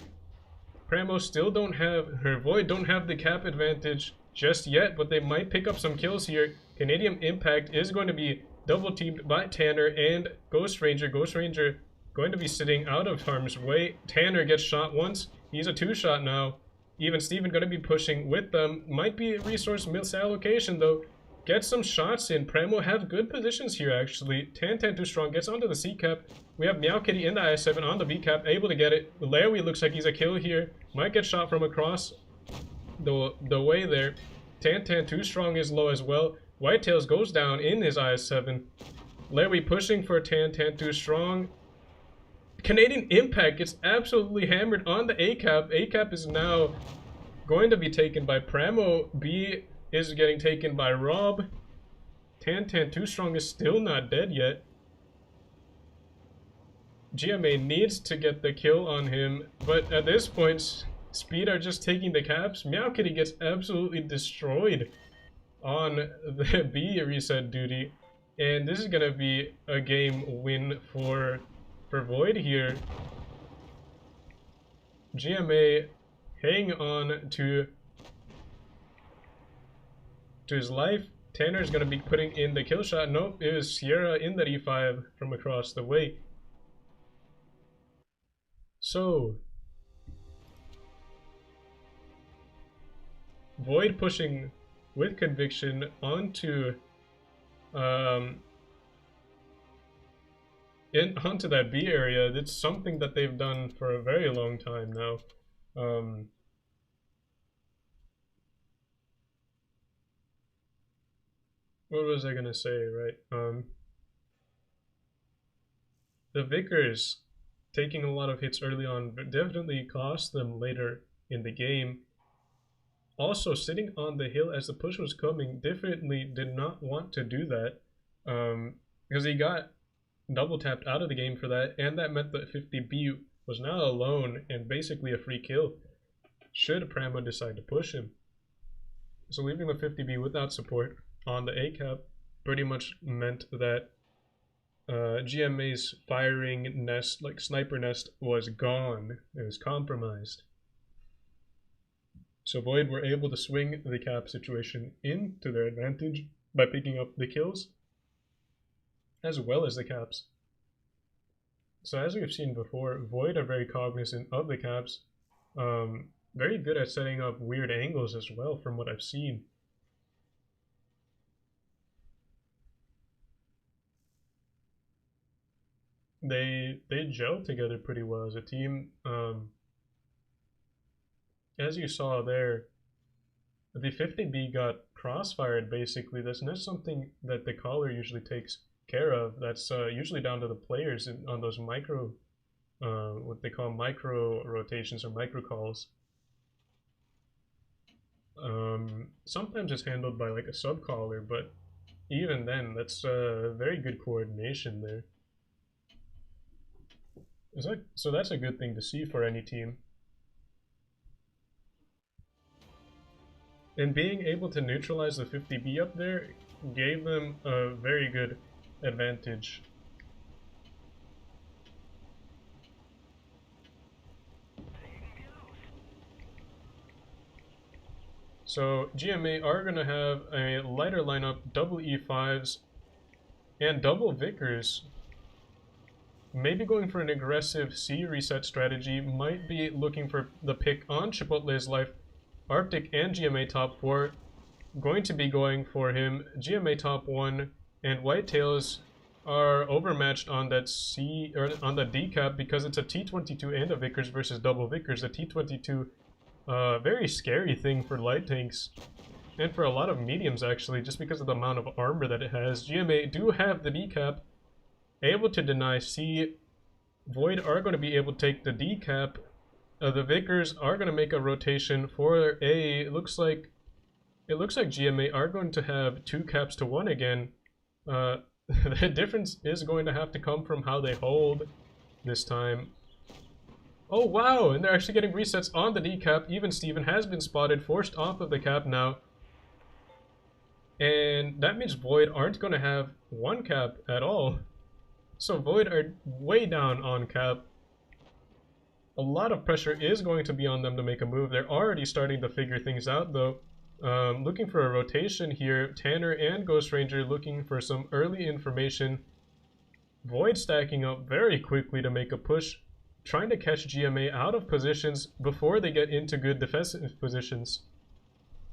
Pramo still don't have, her Void don't have the cap advantage. just yet, but they might pick up some kills here. Canadian Impact is going to be double teamed by Tanner and Ghost Ranger. Ghost Ranger going to be sitting out of harm's way. Tanner gets shot once. He's a 2-shot now. Even Steven going to be pushing with them. Might be resource misallocation though. Gets some shots in. Premo have good positions here actually. Tan too strong. Gets onto the C cap. We have Meow Kitty in the I7 on the B cap. Able to get it. Larry looks like he's a kill here. Might get shot from across the way there. Tan too strong is low as well. Whitetails goes down in his IS-7. Larry pushing for Tan too strong. Canadian Impact gets absolutely hammered on the A-cap. A-cap is now going to be taken by Pramo. B is getting taken by Rob. Tan too strong is still not dead yet. GMA needs to get the kill on him, but at this point, Speed are just taking the caps. Meow Kitty gets absolutely destroyed on the B reset duty, and this is gonna be a game win for Void here. GMA hang on to his life. Tanner's gonna be putting in the kill shot. Nope, it was Sierra in the E5 from across the way. So Void pushing with conviction onto onto that B area. That's something that they've done for a very long time now. What was I gonna say, right? The Vickers taking a lot of hits early on, but definitely cost them later in the game. Also, sitting on the hill as the push was coming, definitely did not want to do that, because he got double tapped out of the game for that, and that meant that 50B was now alone and basically a free kill should Pramo decide to push him. So leaving the 50B without support on the A-cap pretty much meant that GMA's firing nest, like sniper nest, was gone. It was compromised. So Void were able to swing the cap situation into their advantage by picking up the kills as well as the caps. So as we've seen before, Void are very cognizant of the caps, very good at setting up weird angles as well from what I've seen. They gel together pretty well as a team. As you saw there, the 50B got crossfired basically. That's not something that the caller usually takes care of. That's usually down to the players on those micro, what they call micro rotations or micro calls. Sometimes it's handled by like a sub caller, but even then, that's very good coordination there. So that's a good thing to see for any team. And being able to neutralize the 50B up there gave them a very good advantage. So GMA are going to have a lighter lineup, double E5s, and double Vickers. Maybe going for an aggressive C reset strategy, might be looking for the pick on Chipotle's life. Arctic and GMA top 4 going to be going for him. GMA top 1 and Whitetails are overmatched on that C or on the D cap because it's a T22 and a Vickers versus double Vickers. A T22, very scary thing for light tanks and for a lot of mediums actually, just because of the amount of armor that it has. GMA do have the D cap, able to deny C. Void are going to be able to take the D cap. The Vickers are going to make a rotation for A. It looks like GMA are going to have 2 caps to 1 again. The difference is going to have to come from how they hold this time. Oh wow, and they're actually getting resets on the D cap. Even Steven has been spotted, forced off of the cap now. And that means Void aren't going to have 1 cap at all. So Void are way down on cap. A lot of pressure is going to be on them to make a move. They're already starting to figure things out though. Looking for a rotation here. Tanner and Ghost Ranger looking for some early information. Void stacking up very quickly to make a push, trying to catch GMA out of positions before they get into good defensive positions.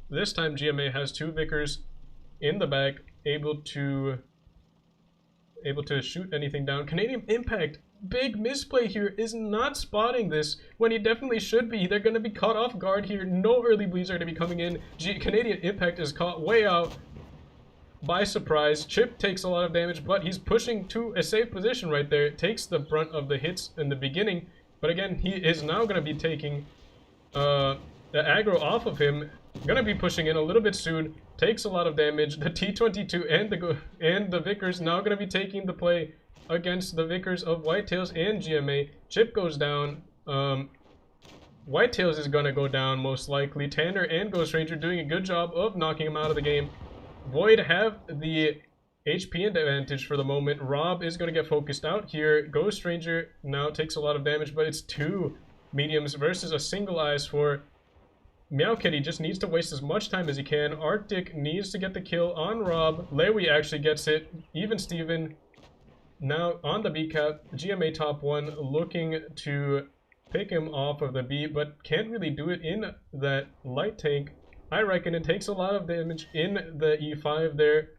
This time GMA has two Vickers in the back, able to shoot anything down. Canadian Impact, big misplay here, is not spotting this when he definitely should be. They're going to be caught off guard here. No early bleeds are going to be coming in. Canadian Impact is caught way out by surprise. Chip takes a lot of damage, but he's pushing to a safe position right there. Takes the brunt of the hits in the beginning, but again, he is now going to be taking the aggro off of him. Going to be pushing in a little bit soon. Takes a lot of damage. The T22 and the Vickers now going to be taking the play against the Vickers of Whitetails and GMA. Chip goes down. Whitetails is going to go down most likely. Tanner and Ghost Ranger doing a good job of knocking him out of the game. Void have the HP advantage for the moment. Rob is going to get focused out here. Ghost Ranger now takes a lot of damage, but it's two mediums versus a single eyes for Meow Kitty. Just needs to waste as much time as he can. Arctic needs to get the kill on Rob. Lewy actually gets it. Even Steven now on the B cap. GMA top one looking to pick him off of the B, but can't really do it in that light tank. I reckon it takes a lot of damage in the E5 there.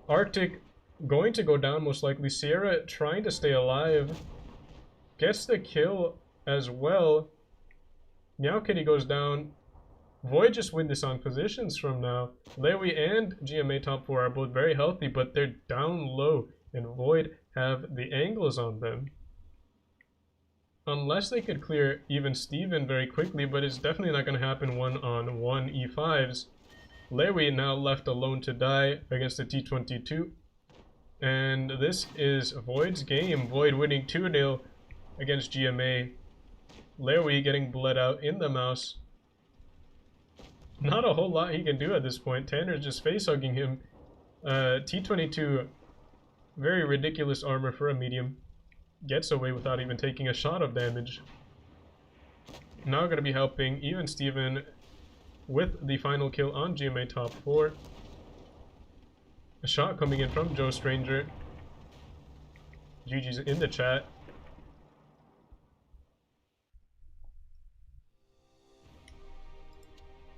Arctic going to go down most likely. Sierra trying to stay alive. Gets the kill as well. Meow Kitty goes down. Void just win this on positions from now. Lewy and GMA top 4 are both very healthy, but they're down low, and Void have the angles on them. Unless they could clear even Steven very quickly, but it's definitely not going to happen one-on-one E5s. Lewy now left alone to die against the T22. And this is Void's game. Void winning 2-0 against GMA. Lewy getting bled out in the mouse. Not a whole lot he can do at this point. Tanner's just face-hugging him. T22, very ridiculous armor for a medium. Gets away without even taking a shot of damage. Now going to be helping even Steven with the final kill on GMA top 4. A shot coming in from Joe Stranger. GG's in the chat.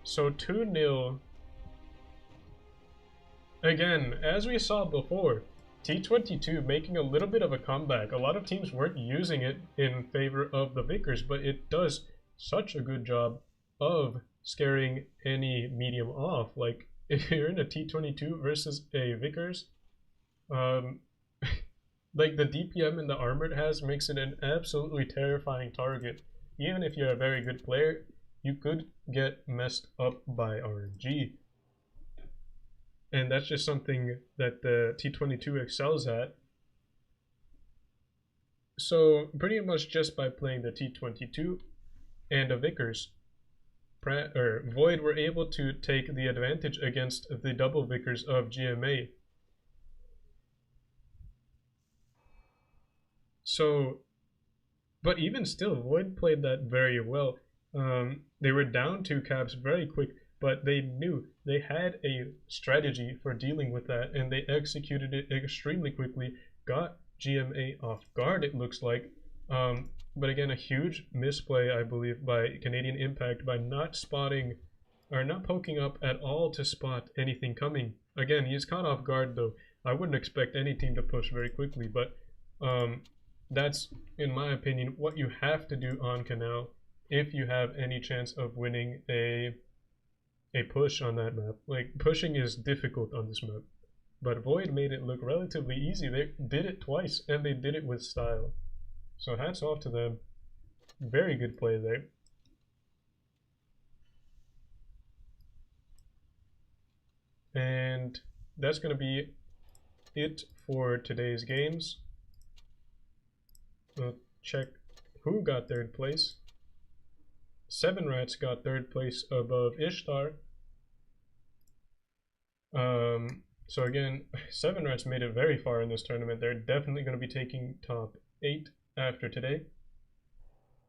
So 2-0. Again, as we saw before, T22 making a little bit of a comeback. A lot of teams weren't using it in favor of the Vickers, but it does such a good job of scaring any medium off. Like, if you're in a T22 versus a Vickers, like the DPM and the armor it has makes it an absolutely terrifying target. Even if you're a very good player, you could get messed up by RNG. And that's just something that the T22 excels at. So pretty much just by playing the T22 and the Vickers, Void were able to take the advantage against the double Vickers of GMA. So, but even still, Void played that very well. They were down 2 caps very quick, but they knew they had a strategy for dealing with that, and they executed it extremely quickly, got GMA off guard, it looks like. But again, a huge misplay, I believe, by Canadian Impact by not spotting, or not poking up at all to spot anything coming. Again, he's caught off guard though. I wouldn't expect any team to push very quickly, but that's, in my opinion, what you have to do on Canal if you have any chance of winning a push on that map. Like, pushing is difficult on this map, but Void made it look relatively easy. They did it twice, and they did it with style. So hats off to them. Very good play there. And that's going to be it for today's games. We'll check who got third place. 7 Rats got third place above Ishtar. So again, 7 Rats made it very far in this tournament. They're definitely going to be taking top 8 after today.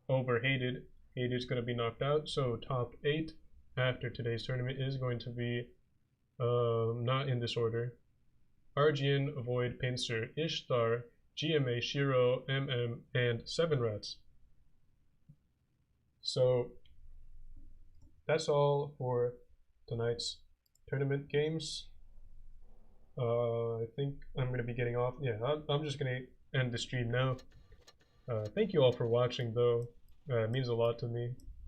Over Hated. Hated's going to be knocked out, so top 8 after today's tournament is going to be not in this order. Argian, Void, Pincer, Ishtar, GMA, Shiro, MM, and 7 Rats. So that's all for tonight's tournament games. I think I'm going to be getting off. Yeah, I'm just going to end the stream now. Thank you all for watching, though. It means a lot to me.